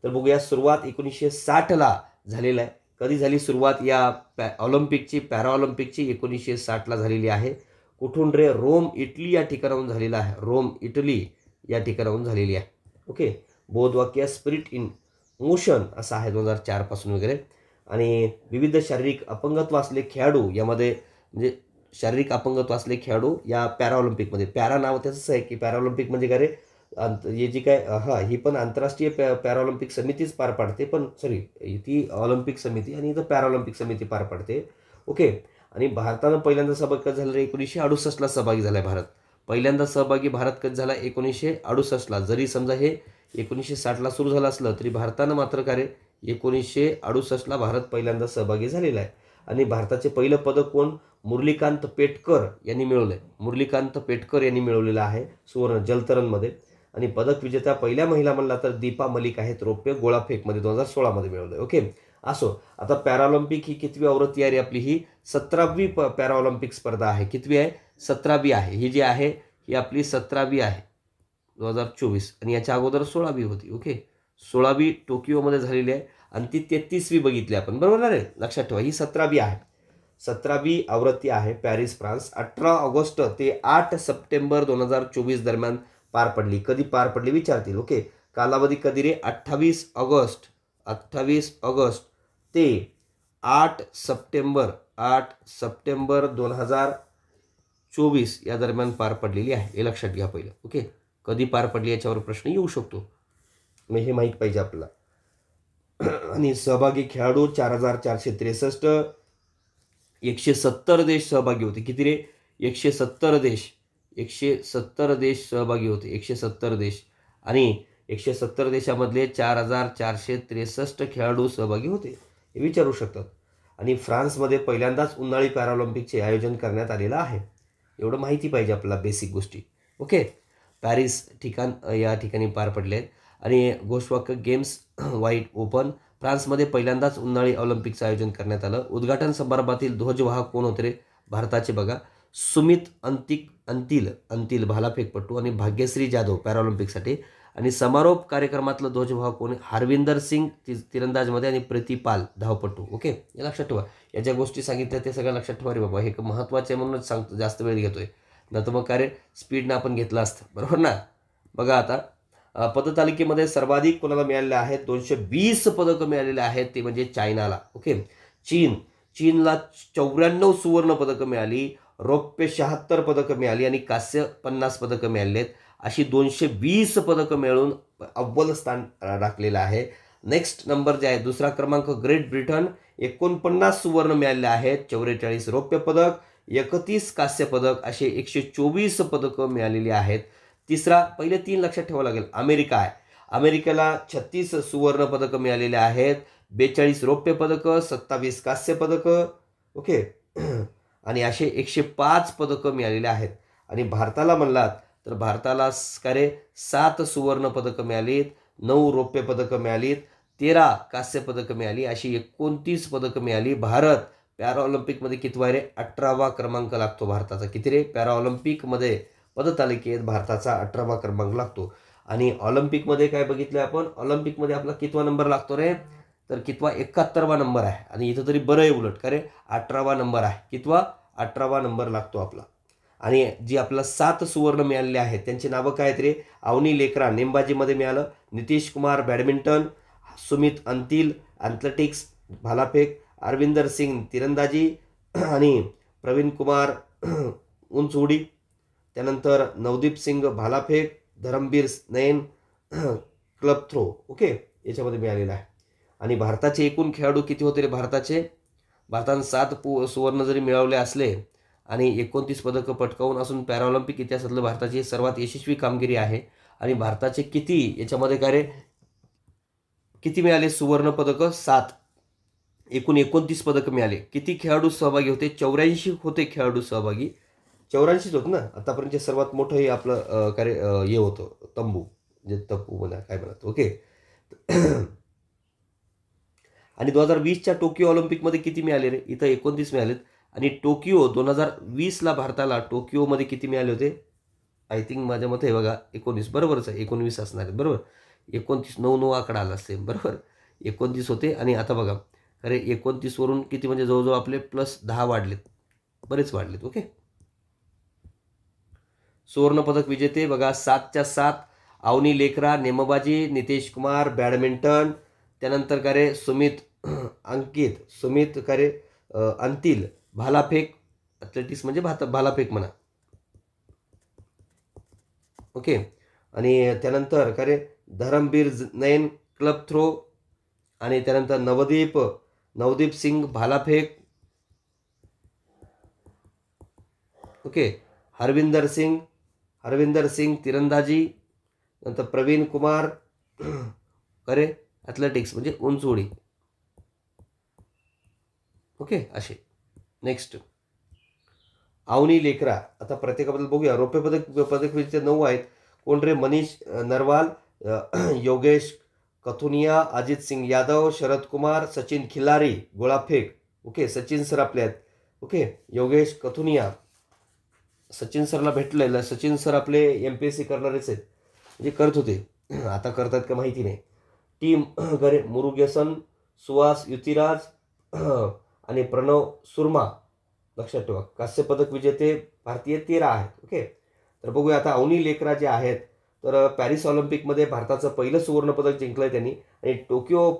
तर बघूया, सुरुवात 1960ला झालेला आहे. कधी झाली सुरुवात या पॅराऑलिम्पिकची? 1960ला झालेली आहे. कुठून रे? रोम, इटली या ठिकाणाहून झालेला आहे. रोम, इटली या ठिकाणाहून झालेली आहे. ओके. बोधवाक्य स्पिरिट इन मोशन असं आहे 2004 पासून वगैरे. आणि विविध शारीरिक अपंगत्व असले खेळाडू यामध्ये, म्हणजे शारीरिक अपंगत्व असले खेळाडू या पॅराऑलिम्पिकमध्ये, पॅरा नाव त्याचंच आहे की पॅराऑलिम्पिक म्हणजे काय रे, हे जी काय ही पण आंतरराष्ट्रीय पॅराऑलिम्पिक समितीच पार पाडते, पण ती ऑलिम्पिक समिती आणि इथं पॅराऑलिम्पिक समिती पार पाडते. ओके. आणि भारतानं पहिल्यांदा सहभाग कधी झाला? 1968ला सहभागी झालाय भारत. पहिल्यांदा सहभागी भारत कधी झाला? 1968ला. जरी समजा हे 1960ला सुरू झालं असलं तरी भारतानं मात्र काय रे, 1968ला भारत पहिल्यांदा सहभागी झालेला आहे. आणि भारताचे पहिलं पदक कोण? मुरलीकांत पेटकर यांनी मिळवलंय. मुरलीकांत पेटकर यांनी मिळवलेलं आहे सुवर्ण जलतरणमध्ये. आणि पदक विजेत्या पहिल्या महिला म्हणला तर दीपा मलिक आहेत. रौप्य गोळाफेकमध्ये 2016मध्ये मिळवलंय. ओके. असो, आता पॅराऑलिम्पिक ही कितवी आवृत्ती आहे रे आपली? ही 17वी पॅराऑलिम्पिक स्पर्धा आहे. कितवी आहे? 17वी आहे. ही जी आहे ही आपली 17वी आहे 2024. आणि याच्या अगोदर 16वी होती. ओके. 16वी टोकियोमध्ये झालेली आहे. आणि ती 33वी बघितली आपण, बरोबर ना रे? लक्षात ठेवा, ही 17वी आहे. 17वी आवृत्ती आहे. Paris, France. 18 ऑगस्ट ते 8 सप्टेंबर 2024 दरम्यान पार पडली. कधी पार पडली विचारतील. ओके. कालावधी कधी रे? 28 ऑगस्ट ते 8 सप्टेंबर 2024 या दरम्यान पार पडलेली आहे. हे लक्षात घ्या पहिलं. ओके. कधी पार पडली याच्यावर प्रश्न येऊ शकतो, मग हे माहीत पाहिजे आपल्याला. आणि सहभागी खेळाडू 4463, 170 देश सहभागी होते. किती रे? 170 देश. 170 देश सहभागी होते. 170 देश. आणि 170 देशामधले 4463 खेळाडू सहभागी होते. हे विचारू शकतात. आणि फ्रान्समध्ये पहिल्यांदाच उन्हाळी पॅराऑलिम्पिकचे आयोजन करण्यात आलेलं आहे. एवढं माहिती पाहिजे आपल्याला, बेसिक गोष्टी. ओके. पॅरिस या ठिकाणी पार पडले आहेत. आणि घोषवाक्य गेम्स व्हाईट ओपन. फ्रान्समध्ये पहिल्यांदाच उन्हाळी ऑलिम्पिकचं आयोजन करण्यात आलं. उद्घाटन समारंभातील ध्वजवाहक कोण होते रे? भारताचे बघा, सुमित अंतिल भालाफेकपटू आणि भाग्यश्री जाधव पॅराऑलिम्पिकसाठी. आणि समारोप कार्यक्रमातलं ध्वजवाहक कोण? हरविंदर सिंग तिरंदाजमध्ये आणि प्रतिपाल धावपटू. ओके. हे लक्षात ठेवा. या ज्या गोष्टी सांगितल्या ते सगळं लक्षात ठेवा रे बाबा. हे महत्त्वाचे म्हणूनच सांगतो, जास्त वेळ घेतोय ना तर मग काय रे, स्पीडनं आपण घेतलं असतं, बरोबर ना? बघा आता पदतालिकेमध्ये सर्वाधिक कोणाला मिळालेले आहेत? 220 पदकं मिळालेले आहेत, ते म्हणजे चायनाला. ओके. चीनला 94 सुवर्ण पदकं मिळाली, रौप्य 76 पदकं मिळाली आणि कांस्य 50 पदकं मिळाली आहेत. अशी 220 पदकं मिळवून अव्वल स्थान राखलेलं आहे. नेक्स्ट नंबर जे आहे दुसरा क्रमांक ग्रेट ब्रिटन 49 सुवर्ण मिळालेले आहेत, 44 रौप्य पदक, 31 कांस्य पदक असे 124 पदकं मिळालेली आहेत. तिसरा पहिले 3 लक्षात ठेवावं लागेल, अमेरिका आहे. अमेरिकेला 36 सुवर्ण पदकं मिळालेले आहेत, 42 रौप्य पदकं, 27 कांस्य पदकं, ओके आणि असे 105 पदकं मिळालेले आहेत. आणि भारताला म्हणलात तर भारताला कार्य 7 सुवर्ण पदकं मिळालीत, 9 रौप्य पदकं मिळालीत, 13 कांस्य पदकं मिळाली, अशी 29 पदकं मिळाली. भारत पॅराऑलिम्पिकमध्ये कितवा रे? 18वा क्रमांक लागतो भारताचा. किती रे? पॅराऑलिम्पिकमध्ये पदतालिकेत भारताचा 18वा क्रमांक लागतो. आणि ऑलिम्पिकमध्ये काय बघितलं आपण? ऑलिम्पिकमध्ये आपला कितवा नंबर लागतो रे? तर कितवा? 71वा नंबर आहे. आणि इथं तरी बरं आहे उलट, का रे? 18वा नंबर आहे. कितवा? 18वा नंबर लागतो आपला. आणि जी आपला 7 सुवर्ण मिळालेले आहेत त्यांची नावं काय आहेत रे? अवनी लेकरा नेमबाजीमध्ये मिळालं, नितीश कुमार बॅडमिंटन, सुमित अंतिल ॲथलेटिक्स भालाफेक, अरविंदर सिंग तिरंदाजी आणि प्रवीण कुमार उंच उडी, त्यानंतर नवदीप सिंग भालाफेक, धरमबीर नयन क्लब थ्रो, ओके याच्यामध्ये मिळालेला आहे. आणि भारताचे एकूण खेळाडू किती होते रे? भारताने 7 सुवर्ण जरी मिळवले असले आणि 29 पदकं पटकावून असून पॅराऑलिम्पिक इतिहासातलं भारताची सर्वात यशस्वी कामगिरी आहे. आणि भारताचे किती याच्यामध्ये काय रे? किती मिळाले सुवर्ण पदकं? 7. एकूण 29 पदकं मिळाले. किती खेळाडू सहभागी होते? 84 होते खेळाडू सहभागी. 84च होत ना. आतापर्यंत सर्वात मोठं हे आपलं कार्य हे होतं तंबू, म्हणजे तंबू म्हणा काय म्हणत, ओके. आणि 2020च्या टोकियो ऑलिम्पिकमध्ये किती मिळाले रे? इथं 29 मिळालेत. आणि टोकियो 2020ला भारताला टोकियोमध्ये किती मिळाले होते? आय थिंक माझ्या मते बघा 19, बरोबरच आहे, 19 असणार आहे, बरोबर. 29, 9 आकडा आला सेम, बरोबर. 29 होते. आणि आता बघा अरे 29 वरून किती म्हणजे जवळजवळ आपले +10 वाढलेत, बरेच वाढलेत, ओके. सुवर्णपदक विजेते बघा 7च्या 7 अवनी लेकरा नेमबाजी, नितेश कुमार बॅडमिंटन, त्यानंतर का रे सुमित का रे अंतिल भालाफेक, ॲथलेटिक्स म्हणजे भालाफेक म्हणा, ओके. आणि त्यानंतर का रे धरमबीर नयन क्लब थ्रो, आणि त्यानंतर नवदीप सिंग भालाफेक, ओके. हरविंदर सिंग तिरंदाजी, नंतर प्रवीण कुमार करे ॲथलेटिक्स म्हणजे उंच उडी, ओके. असे नेक्स्ट अवनी लेकरा. आता प्रत्येकाबद्दल बघूया. रौप्य पदक विजेते 9 आहेत. कोण रे? मनीष नरवाल, योगेश कथुनिया, अजित सिंग यादव, शरद कुमार, सचिन खिलारी गोळाफेक, ओके. सचिन सर आपले आहेत, ओके. योगेश कथुनिया, सचिन सरला भेटलेलं. सचिन सर आपले MPSC करणारेच आहेत, म्हणजे करत होते, आता करतात का माहिती नाही. टीम गरे मुरुगेसन, सुहास युतिराज आणि प्रणव सुरमा, लक्षात ठेवा. कांस्य पदक विजेते भारतीय 13 आहेत, ओके. तर बघूया आता अवनी लेकरा जे आहेत तर पॅरिस ऑलिम्पिकमध्ये भारताचं पहिलं सुवर्ण पदक जिंकलंय त्यांनी. आणि टोकियो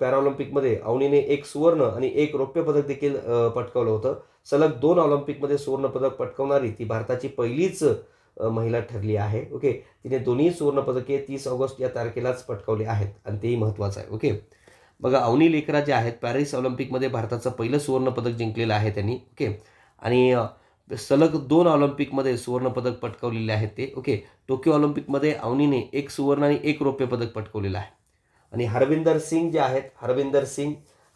पॅराऑलिम्पिकमध्ये अवनीने 1 सुवर्ण आणि 1 रौप्य पदक देखील पटकावलं होतं. सलग 2 ऑलिम्पिकमध्ये सुवर्ण पदक पटकावणारी ती भारताची पहिलीच महिला ठरली आहे, ओके. तिने दोन्ही सुवर्ण पदके 30 ऑगस्ट या तारखेलाच पटकावली आहेत आणि तेही महत्त्वाचं आहे, ओके. बघा अवनी लेकरा जे आहेत पॅरिस ऑलिम्पिकमध्ये भारताचं पहिलं सुवर्ण पदक जिंकलेलं आहे त्यांनी, ओके. आणि सलग 2 ऑलिम्पिकमध्ये सुवर्ण पदक पटकावलेले आहेत ते, ओके. टोकियो ऑलिम्पिकमध्ये अवनीने 1 सुवर्ण आणि 1 रौप्य पदक पटकावलेलं आहे. आणि हरविंदर सिंग जे आहेत,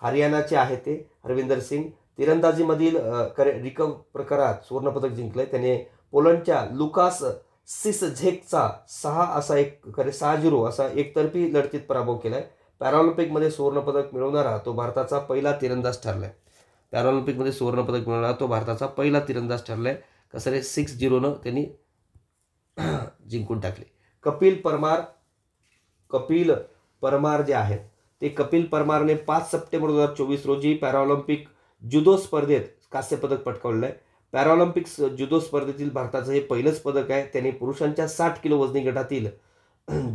हरियाणाचे आहेत ते हरविंदर सिंग, तिरंदाजीमधील रिकर्व प्रकारात सुवर्ण पदक जिंकलंय. त्याने पोलंडच्या लुकास सिसझेकचा 6-0 असा एकतर्फी लढतीत पराभव केलाय. पॅराऑलिम्पिकमध्ये सुवर्ण पदक मिळवणारा तो भारताचा पहिला तिरंदाज ठरलाय. पॅराऑलिम्पिकमध्ये सुवर्ण पदक मिळवणारा तो भारताचा पहिला तिरंदाज ठरलाय. कसं रे 6-0 त्यांनी जिंकून टाकले. कपिल परमार जे आहेत ते कपिल परमारने 5 सप्टेंबर 2024 रोजी पॅराऑलिम्पिक जुदो स्पर्धेत कांस्य पदक पटकावलेलं आहे. पॅराऑलिम्पिक जुदो स्पर्धेतील भारताचं हे पहिलंच पदक आहे. त्यांनी पुरुषांच्या 60 किलो वजनी गटातील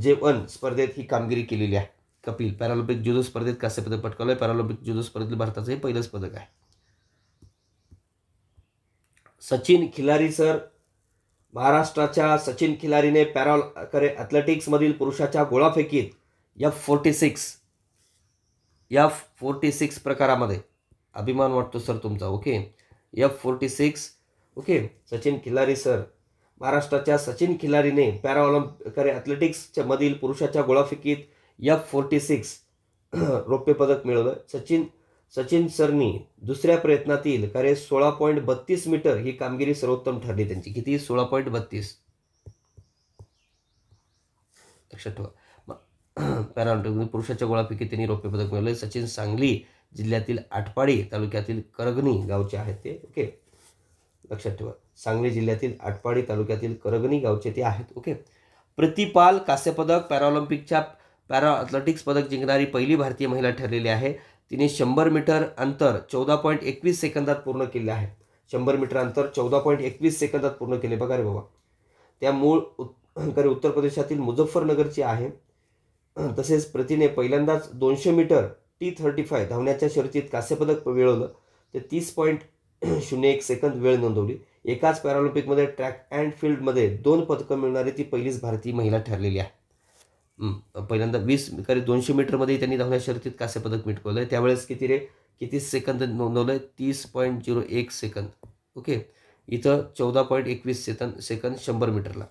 J1 स्पर्धेत ही कामगिरी केलेली आहे. कपिल पॅराऑलिम्पिक जुदो स्पर्धेत कांस्य पदक पटकावलंय. पॅराऑलिम्पिक जुदो स्पर्धेतील भारताचं हे पहिलंच पदक आहे. सचिन खिलारी सर, महाराष्ट्राच्या सचिन खिलारीने ॲथलेटिक्समधील पुरुषाच्या गोळाफेकीत F46 F46 प्रकारामध्ये अभिमान वाटतो सर तुमचा. Okay, F46. Okay, Sachin Khilari sir. महाराष्ट्राच्या सचिन खिलारीने पॅराऑलिम्पिक ॲथलेटिक्सच्या मधील पुरुषाच्या गोळाफेकीत F46 रौप्य पदक मिळवलं. सचिन सरनी दुसऱ्या प्रयत्नातील 16.32 मीटर ही कामगिरी सर्वोत्तम ठरली त्यांची. किती? 16.32. लक्षात ठेवा. पॅराऑलिम्पिक पुरुषाच्या गोळाफेकीत त्यांनी रौप्य पदक मिळवले. सचिन सांगली जिल्ह्यातील आटपाडी तालुक्यातील करगणी गावचे आहेत ते. ओके, लक्षात ठेवा. सांगली जिल्ह्यातील आटपाडी तालुक्यातील करगणी गावचे ते आहेत. ओके. प्रतिपाल कांस्यपदक पॅराऑलिम्पिकच्या पॅरा ॲथलेटिक्स पदक जिंकणारी पहिली भारतीय महिला ठरलेली आहे. तिने 100 मीटर अंतर 14.21 सेकंदात पूर्ण केले आहे. 100 मीटर अंतर 14.21 सेकंदात पूर्ण केले. बघा रे बाबा. त्या मूळ उत्तर प्रदेशातील मुझफ्फरनगरची आहे. तसेच प्रतिने पहिल्यांदाच 200 मीटर T35 धावण्याच्या शर्यतीत कांस्यपदक मिळवलं. ते 30.01 सेकंद वेळ नोंदवली. एकाच पॅराऑलिम्पिकमध्ये ट्रॅक अँड फील्डमध्ये 2 पदकं मिळणारी ती पहिलीच भारतीय महिला ठरलेली आहे. पहिल्यांदा 200 मीटरमध्ये त्यांनी धावण्या शर्यतीत कांस्यपदक मिळवलं. त्यावेळेस किती सेकंद नोंदवलंय? 30.01 सेकंद. ओके, इथं 14.21 सेकंद 100 मीटरला.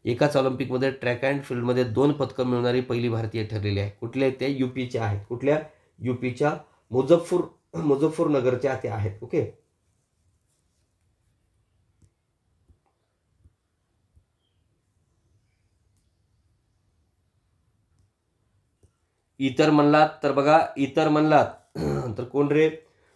एकाच ऑलिम्पिकमध्ये ट्रॅक अँड फील्डमध्ये 2 पदकं मिळवणारी पहिली भारतीय ठरलेली आहे. कुठल्या ते? UPच्या आहेत. कुठल्या? UPच्या मुझफ्फरनगरच्या त्या आहेत. ओके. इतर म्हणलात तर बघा, इतर म्हणलात तर कोण रे?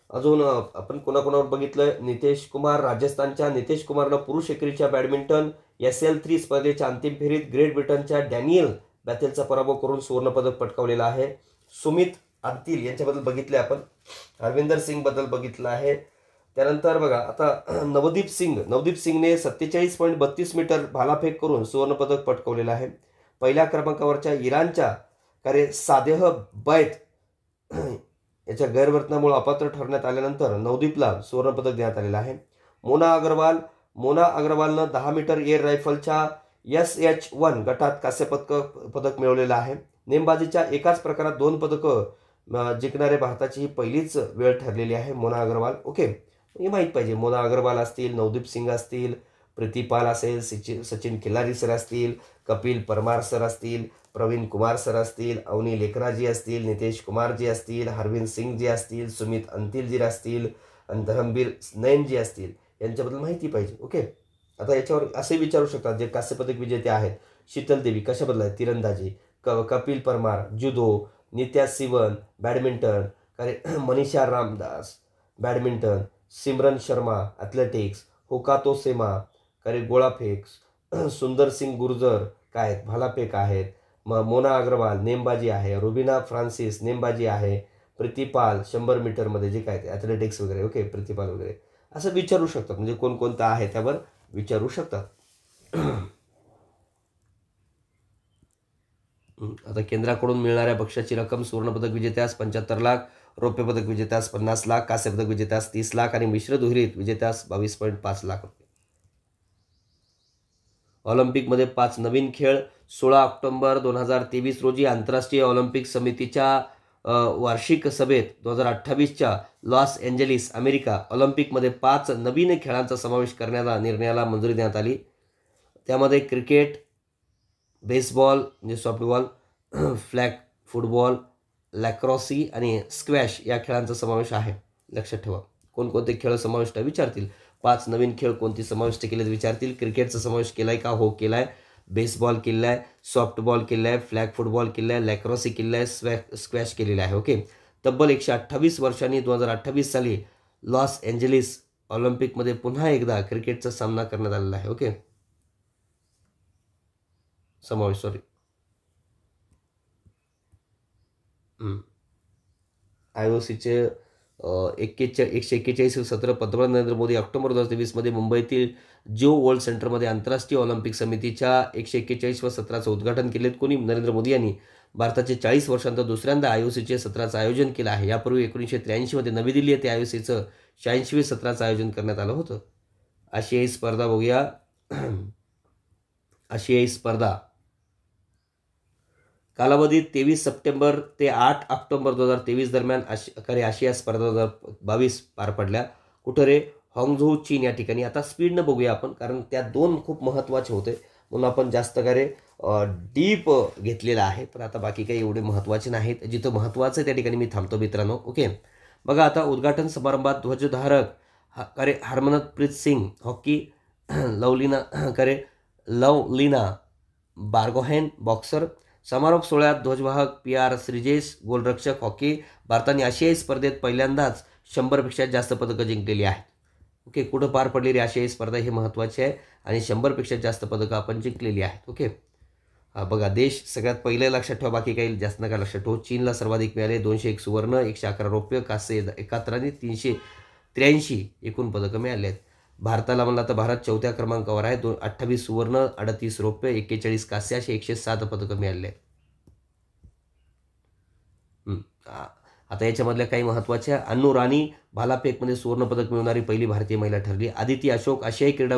अजून आपण कोणाकोणावर बघितलंय? नितेश कुमार. राजस्थानच्या नितेश कुमारनं पुरुष एकेरीच्या बॅडमिंटन SL3 स्पर्धेच्या अंतिम फेरीत ग्रेट ब्रिटनच्या डॅनियल बॅथेलचा पराभव करून सुवर्णपदक पटकावलेला आहे. सुमित अंतिल यांच्याबद्दल बघितले आपण. हरविंदर सिंग बद्दल बघितलं आहे. त्यानंतर बघा आता नवदीप सिंगने 47.32 मीटर भालाफेक करून सुवर्णपदक पटकावलेलं आहे. पहिल्या क्रमांकावरच्या इराणच्या सादेह बैत याच्या गैरवर्तनामुळे अपात्र ठरण्यात आल्यानंतर नवदीपला सुवर्णपदक देण्यात आलेलं आहे. मोना अग्रवालनं 10 मीटर एअर रायफलच्या SH1 गटात कांस्यपदक मिळवलेलं आहे. नेमबाजीच्या एकाच प्रकारात 2 पदकं जिंकणारे भारताची ही पहिलीच वेळ ठरलेली आहे. मोना अग्रवाल. ओके, हे माहीत पाहिजे. मोना अग्रवाल असतील, नवदीप सिंग असतील, प्रतिपाल असेल, सचिन खिलारी सर असतील, कपिल परमार सर असतील, प्रवीण कुमार सर असतील, अवनी लेकराजी असतील, नितेश कुमारजी असतील, हरविंद सिंगजी असतील, सुमित अंतिलजी असतील आणि धरमबीर नयनजी असतील, यांच्याबद्दल माहिती पाहिजे. ओके. आता याच्यावर असे विचारू शकतात जे कांस्यपदक विजेते आहेत. शीतल देवी कशाबद्दल आहे? तिरंदाजी. Kapil Parmar judo. Nitya Sivan badminton. Manisha Ramdas badminton. Simran Sharma athletics. Hokato Sema गोळाफेक. सुंदर सिंग गुर्जर काय भालाफेक आहेत. मोना अग्रवाल नेमबाजी आहे. रुबिना फ्रान्सिस नेमबाजी आहे. प्रतिपाल 100 मीटरमध्ये जे काय ते ॲथलेटिक्स वगैरे. ओके, प्रतिपाल वगैरे असं विचारू शकतात. म्हणजे कोणकोणतं आहे त्यावर विचारू शकतात. आता केंद्राकडून मिळणाऱ्या बक्षाची रक्कम सुवर्णपदक विजेत्यास 75 लाख, रौप्य पदक विजेत्यास 50 लाख, कांस्यपदक विजेत्यास 30 लाख आणि मिश्र दुहेरीत विजेत्यास 22.5 लाख रुपये. ऑलिम्पिकमध्ये 5 नवीन खेळ. 16 ऑक्टोबर 2023 रोजी आंतरराष्ट्रीय ऑलिम्पिक समितीच्या वार्षिक सभेत 2028च्या लॉस एंजेलिस अमेरिका ऑलिम्पिकमध्ये 5 नवीन खेळांचा समावेश करण्याचा निर्णयाला मंजुरी देण्यात आली. त्यामध्ये क्रिकेट, बेसबॉल म्हणजे सॉफ्टबॉल, फ्लॅग फुटबॉल, लॅक्रॉसी आणि स्क्वॅश या खेळांचा समावेश आहे. लक्षात ठेवा. कोणकोणते खेळ समाविष्ट विचारतील. 5 नवीन खेळ कोणते समाविष्ट केले विचारतील. क्रिकेटचा समावेश केलाय का? हो केलाय. बेसबॉल केलेला आहे, सॉफ्टबॉल केलेला आहे, फ्लॅग फुटबॉल केलेला आहे, लॅक्रॉसी केलेला आहे, स्क्वॅश केलेला आहे. ओके. तब्बल 128 वर्षांनी 2028 साली लॉस एंजेलिस ऑलिम्पिकमध्ये पुन्हा एकदा क्रिकेटचा सामना करण्यात आलेला आहे. ओके, समावेश IOCचे 141 सत्र पंतप्रधान नरेंद्र मोदी ऑक्टोबर 2023 मध्ये मुंबईतील जिओ वर्ल्ड सेंटरमध्ये आंतरराष्ट्रीय ऑलिम्पिक समितीच्या 141व्या सत्राचं उद्घाटन केलेत. कोणी? नरेंद्र मोदी यांनी. भारताचे 40 वर्षांतर दुसऱ्यांदा IOCचे सत्राचं आयोजन केलं आहे. यापूर्वी 1983 मध्ये नवी दिल्ली येथे IOCचं 86वे सत्राचं आयोजन करण्यात आलं होतं. आशियाई स्पर्धा बघूया. आशियाई स्पर्धा कालावधी 23 सप्टेंबर ते 8 ऑक्टोबर 2023 दरम्यान आशिया स्पर्धा 2022 पार पडल्या. कुठं रे? हाँगझोऊ चीन या ठिकाणी. आता स्पीडनं बघूया आपण, कारण त्या दोन खूप महत्त्वाचे होते म्हणून आपण जास्त डीप घेतलेला आहे. पण आता बाकी काही एवढे महत्त्वाचे नाहीत. जिथं महत्त्वाचं आहे त्या ठिकाणी मी थांबतो मित्रांनो. ओके, बघा आता उद्घाटन समारंभात ध्वजधारक हरमनप्रीत सिंग हॉकी, लवलीना बार्गोहेन बॉक्सर. समारोप सोहळ्यात ध्वजवाहक PR श्रीजेश गोलरक्षक हॉकी. भारताने आशियाई स्पर्धेत पहिल्यांदाच 100पेक्षा जास्त पदकं जिंकलेली आहेत. ओके, कुठं पार पडलेली आशियाई स्पर्धा हे महत्त्वाचे आहे आणि 100पेक्षा जास्त पदकं आपण जिंकलेली आहेत. ओके, बघा देश सगळ्यात पहिले लक्षात ठेवा, बाकी काही जास्त नका लक्षात ठेवू. चीनला सर्वाधिक मिळाले 201 सुवर्ण, 111 रौप्य, कांस्य 71 आणि 383 एकूण पदकं मिळाले आहेत. भारताला म्हणलं तर भारत 4थ्या क्रमांकावर आहे. 28 सुवर्ण, 38 रौप्य, 41 कांस्य असे 107 पदकं मिळाले आहेत. आता याच्यामधल्या काही महत्त्वाच्या, अन्नू राणी भालाफेकमध्ये सुवर्णपदक मिळवणारी पहिली भारतीय महिला ठरली. आदिती अशोक आशियाई क्रीडा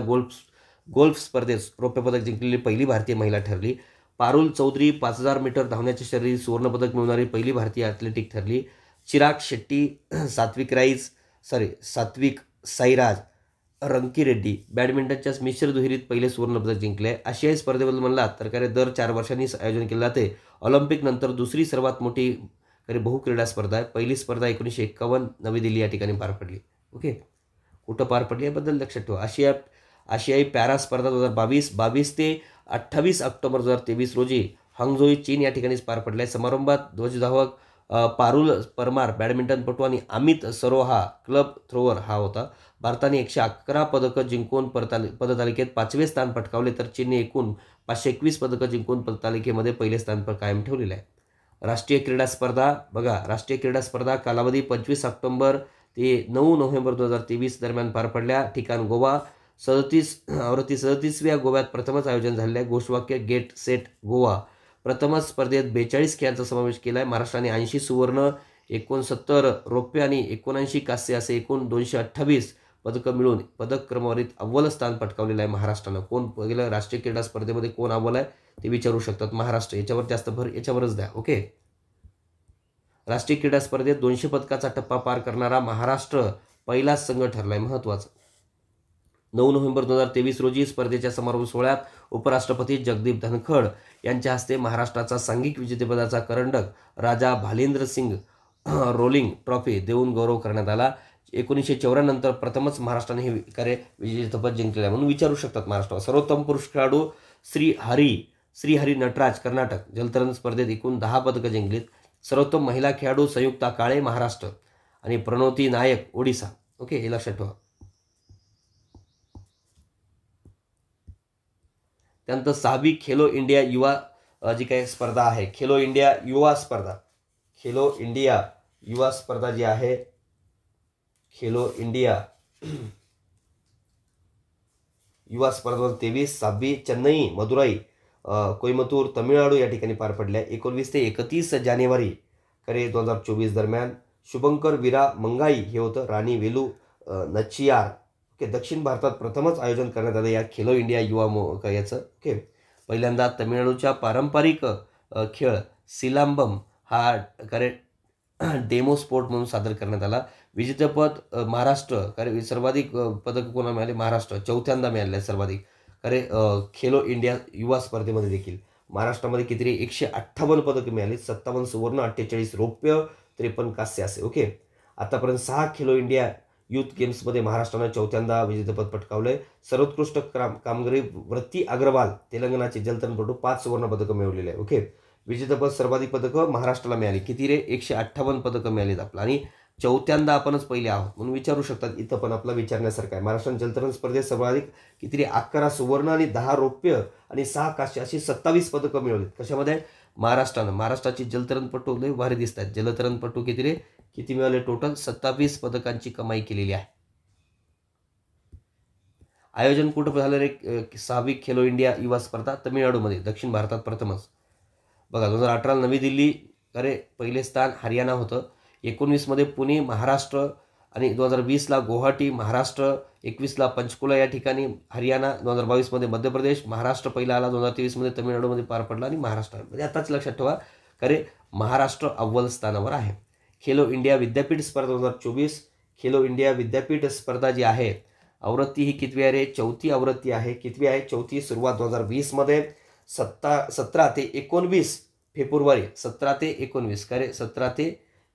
गोल्फ स्पर्धेत रौप्य पदक जिंकलेली पहिली भारतीय महिला ठरली. पारुल चौधरी 5000 मीटर धावण्याच्या शर्यतीत सुवर्णपदक मिळवणारी पहिली भारतीय ॲथलेटिक ठरली. चिराग शेट्टी, सात्विक साईराज रंकीरेड्डी बॅडमिंटनच्या मिश्र दुहेरीत पहिले सुवर्णपदक जिंकले. आशियाई स्पर्धेबद्दल म्हणलात तर दर 4 वर्षांनी आयोजन केले जाते. ऑलिम्पिक नंतर दुसरी सर्वात मोठी बहुक्रीडा स्पर्धा आहे. पहिली स्पर्धा 1951 नवी दिल्ली या ठिकाणी पार पडली. ओके, कुठं पार पडली याबद्दल लक्षात ठेवा. आशियाई पॅरा स्पर्धा 2022 ते 28 ऑक्टोबर 2023 रोजी हाँगझोऊ चीन या ठिकाणीच पार पडल्या. समारंभात ध्वजधावक पारुल परमार बॅडमिंटनपटू आणि अमित सरोहा क्लब थ्रोवर हा होता. भारताने 111 पदकं जिंकून पदतालिकेत 5वे स्थान पटकावले, तर चीनने एकूण 521 पदकं जिंकून पदतालिकेमध्ये पहिले स्थान कायम ठेवलेलं आहे. राष्ट्रीय क्रीडा स्पर्धा बघा, राष्ट्रीय क्रीडा स्पर्धा कालावधी 25 ऑक्टोबर ते 9 नोव्हेंबर 2023 दरम्यान पार पडल्या. ठिकाण गोवा. 37व्या गोव्यात प्रथमच आयोजन झालेलं आहे. घोषवाक्य गेट सेट गोवा. प्रथमच स्पर्धेत 42 खेळांचा समावेश केला आहे. महाराष्ट्राने 80 सुवर्ण, 69 रौप्य आणि 79 कांस्य असे एकूण 228 पदकं मिळून पदक क्रमवारीत अव्वल स्थान पटकावलेलं आहे महाराष्ट्रानं. कोण गेलं राष्ट्रीय क्रीडा स्पर्धेमध्ये कोण अव्वल आहे ते विचारू शकतात. महाराष्ट्र. याच्यावर जास्त भर याच्यावरच द्या. ओके, राष्ट्रीय क्रीडा स्पर्धेत 200 पदकाचा टप्पा पार करणारा महाराष्ट्र पहिलाच संघ ठरलाय. महत्त्वाचं. 9 नोव्हेंबर 2023 रोजी स्पर्धेच्या समारोप सोहळ्यात उपराष्ट्रपती जगदीप धनखड यांच्या हस्ते महाराष्ट्राचा सांघिक विजेतेपदाचा करंडक राजा भालेंद्र सिंग रोलिंग ट्रॉफी देऊन गौरव करण्यात आला. 1954 नंतर प्रथमच महाराष्ट्राने हे विजेतेपद जिंकलेलं आहे म्हणून विचारू शकतात. महाराष्ट्र. सर्वोत्तम पुरुष खेळाडू श्रीहरी नटराज कर्नाटक जलतरण स्पर्धेत एकूण 10 पदकं जिंकलीत. सर्वोत्तम महिला खेळाडू संयुक्ता काळे महाराष्ट्र आणि प्रणोती नायक ओडिसा. ओके, हे लक्षात ठेवा. त्यानंतर 6वी खेलो इंडिया युवा जी काही स्पर्धा आहे, खेलो इंडिया युवा स्पर्धा जी आहे, खेलो इंडिया युवा स्पर्धा 23 6वी चेन्नई, मदुराई, कोईमतूर, तमिळनाडू या ठिकाणी पार पडल्या. 19 ते 31 जानेवारी 2024 दरम्यान शुभंकर वीरा मंगाई हे होतं. राणी वेलू नचियार. ओके, दक्षिण भारतात प्रथमच आयोजन करण्यात आलं या खेलो इंडिया युवा याचं. ओके, पहिल्यांदा तमिळनाडूच्या पारंपरिक खेळ सिलांबम हा डेमो स्पोर्ट म्हणून सादर करण्यात आला. विजेतेपद महाराष्ट्र. सर्वाधिक पदक कोणाला मिळाले? महाराष्ट्र. 4थ्यांदा मिळाले सर्वाधिक. खेलो इंडिया युवा स्पर्धेमध्ये देखील महाराष्ट्रामध्ये किती? 158 पदकं मिळाली. 57 सुवर्ण, 48 रौप्य, 53 कांस्य असे. ओके, आतापर्यंत 6 खेलो इंडिया युथ गेम्समध्ये महाराष्ट्रानं 4थ्यांदा विजेतेपद पटकावलंय. सर्वोत्कृष्ट कामगिरी वृत्ती अग्रवाल तेलंगणाचे जलतरणपटू 5 सुवर्ण पदकं मिळवलेले आहे. ओके, विजेतेपद सर्वाधिक पदकं महाराष्ट्राला मिळाली. किती रे? 158 पदकं मिळालीत आपलं आणि 4थ्यांदा आपणच पहिले आहोत म्हणून विचारू शकतात. इथं पण आपला विचारण्यासारखं आहे. महाराष्ट्राने जलतरण स्पर्धेत सर्वाधिक किती? 11 सुवर्ण आणि 10 रौप्य आणि 6 कांस्य अशी 27 पदकं मिळवलीत. कशामध्ये? महाराष्ट्रानं. महाराष्ट्राची जलतरणपटू लय भारी दिसत आहेत. जलतरणपटू किती मिळाले? टोटल 27 पदकांची कमाई केलेली आहे. आयोजन कुठं झालं रे? 6वी खेलो इंडिया युवा स्पर्धा तमिळनाडूमध्ये, दक्षिण भारतात प्रथमच. बघा, 2018 नवी दिल्ली पहिले स्थान हरियाणा होतं. 19 मध्ये पुणे, महाराष्ट्र आणि 2020ला गुवाहाटी महाराष्ट्र, 21ला पंचकुला या ठिकाणी हरियाणा, 2022मध्ये मध्य प्रदेश, महाराष्ट्र पहिला आला, 2023मध्ये तमिळनाडूमध्ये पार पडला आणि महाराष्ट्रामध्ये. आताच लक्षात ठेवा खरे महाराष्ट्र अव्वल स्थानावर आहे. खेलो इंडिया विद्यापीठ स्पर्धा 2024, खेलो इंडिया विद्यापीठ स्पर्धा जी आहे आवृत्ती ही कितवी आहे रे? 4थी आवृत्ती आहे. कितवी आहे? 4थी. सुरुवात 2020मध्ये 17 ते 19 फेब्रुवारी, 17 ते 19 का रे?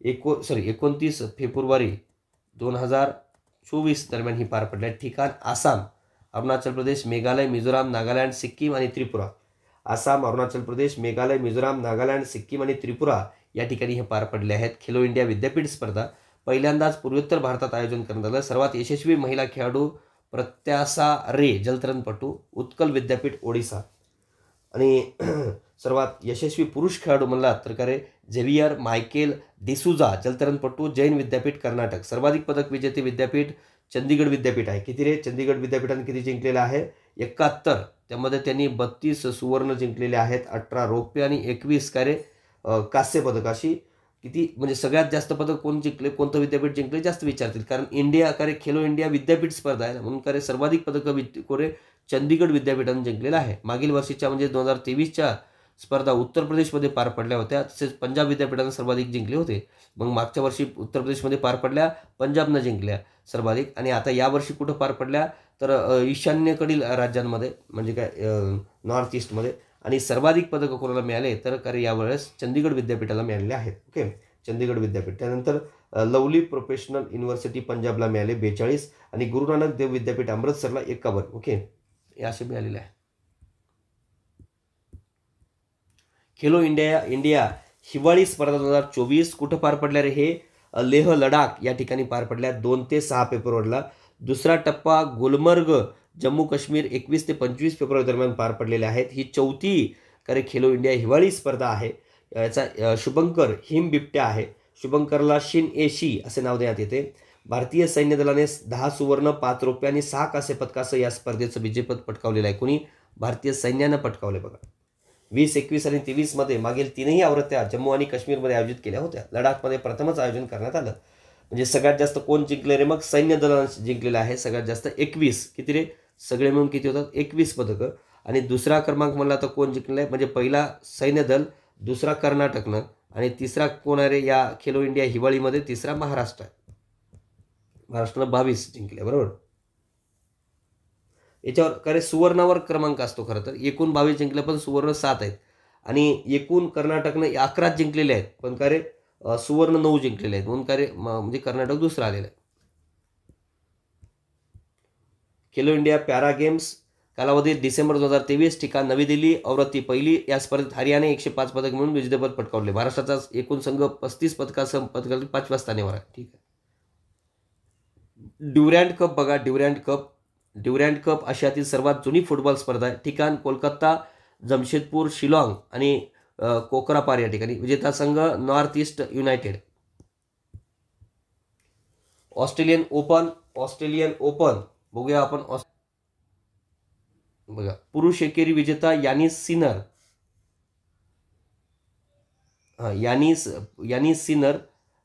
29 फेब्रुवारी 2024 दरम्यान ही पार पडल्या. ठिकाण आसाम, अरुणाचल प्रदेश, मेघालय, मिझोराम, नागालँड, सिक्कीम आणि त्रिपुरा. आसाम, अरुणाचल प्रदेश, मेघालय, मिझोराम, नागालँड, सिक्कीम आणि त्रिपुरा या ठिकाणी हे पार पडले आहेत. खेलो इंडिया विद्यापीठ स्पर्धा पहिल्यांदाच पूर्वोत्तर भारतात आयोजन करण्यात आलं. सर्वात यशस्वी महिला खेळाडू प्रत्याशा रे, जलतरणपटू, उत्कल विद्यापीठ ओडिसा. आणि सर्वात यशस्वी पुरुष खेळाडू म्हणला तर का रे? झेवियर मायकेल डिसूजा, जलतरणपटू, जैन विद्यापीठ कर्नाटक. सर्वाधिक पदक विजेते विद्यापीठ चंदीगड विद्यापीठ आहे. किती रे? चंदीगड विद्यापीठाने किती जिंकलेलं आहे? 71. त्यामध्ये त्यांनी 32 सुवर्ण जिंकलेले आहेत, 18 रौप्य आणि 21 का रे कांस्य पदक. अशी किती म्हणजे सगळ्यात जास्त पदक कोण जिंकले, कोणतं विद्यापीठ जिंकले जास्त विचारतील, कारण इंडिया का रे खेलो इंडिया विद्यापीठ स्पर्धा आहे म्हणून का रे सर्वाधिक पदकं कोरे चंदीगड विद्यापीठाने जिंकलेलं आहे. मागील वर्षीच्या म्हणजे 2023च्या स्पर्धा उत्तर प्रदेशमध्ये पार पडल्या होत्या, तसेच पंजाब विद्यापीठाने सर्वाधिक जिंकले होते. मग मागच्या वर्षी उत्तर प्रदेशमध्ये पार पडल्या, पंजाबनं जिंकल्या सर्वाधिक. आणि आता यावर्षी कुठं पार पडल्या तर ईशान्येकडील राज्यांमध्ये म्हणजे काय नॉर्थ ईस्टमध्ये. आणि सर्वाधिक पदकं कोणाला मिळाले तर कारण यावेळेस चंदीगड विद्यापीठाला मिळालेले आहेत. ओके, चंदीगड विद्यापीठ. त्यानंतर लवली प्रोफेशनल युनिव्हर्सिटी पंजाबला मिळाले 42 आणि गुरु नानक देव विद्यापीठ अमृतसरला 51. ओके, हे असे मिळालेले आहे. खेलो इंडिया हिवाळी स्पर्धा 2024 कुठं पार पडल्या रे? हे लेह लडाख या ठिकाणी पार पडल्या 2 ते 6 फेब्रुवारीला. दुसरा टप्पा गुलमर्ग जम्मू काश्मीर 21 ते 25 फेब्रुवारी दरम्यान पार पडलेले आहेत. ही 4थी करे खेलो इंडिया हिवाळी स्पर्धा आहे. याचा शुभंकर हिम बिबट्या आहे. शुभंकरला शिन ए शी असे नाव देण्यात येते. भारतीय सैन्य दलाने 10 सुवर्ण, 5 रौप्य आणि 6 कांस्य पदकासह या स्पर्धेचं विजेतेपद पटकावलेलं आहे. कोणी? भारतीय सैन्यानं पटकावले. बघा 20, 21 आणि 23 मध्ये मागील 3ही आवृत्त्या जम्मू आणि काश्मीरमध्ये आयोजित केल्या होत्या. लडाखमध्ये प्रथमच आयोजन करण्यात आलं. म्हणजे सगळ्यात जास्त कोण जिंकले रे? मग सैन्य दलाने जिंकलेलं आहे सगळ्यात जास्त 21. किती रे? सगळे मिळून किती होतात? 21 पदकं. आणि दुसरा क्रमांक म्हणला तर कोण जिंकलेला आहे? म्हणजे पहिला सैन्य दल, दुसरा कर्नाटकनं आणि तिसरा कोण आहे रे या खेलो इंडिया हिवाळीमध्ये? तिसरा महाराष्ट्र आहे. महाराष्ट्रानं 22 जिंकले. बरोबर. याच्यावर खरे सुवर्णावर क्रमांक असतो खरं तर. एकूण 22 जिंकले पण सुवर्ण 7 आहेत आणि एकूण कर्नाटकनं 11 जिंकलेले आहेत पण का रे सुवर्ण 9 जिंकलेले आहेत म्हणून का रे म्हणजे कर्नाटक दुसरं आलेलं आहे. खेलो इंडिया पॅरा गेम्स कालावधी डिसेंबर 2023. ठिकाण नवी दिल्ली. आवृत्ती पहिली. या स्पर्धेत हरियाणा 105 पदक मिळून विजेतेपद पटकावले. महाराष्ट्राचा एकूण संघ 35 पदकासह पदकातील 5व्या स्थानावर आहे. ठीक आहे. ड्युरँड कप बघा. ड्युरँड कप आशियातील सर्वात जुनी फुटबॉल स्पर्धा आहे. ठिकाण कोलकाता, जमशेदपूर, शिलाँग आणि कोकरापार या ठिकाणी. विजेता संघ north east United. Australian open बघूया आपण. बघा पुरुष एकेरी विजेता यानिस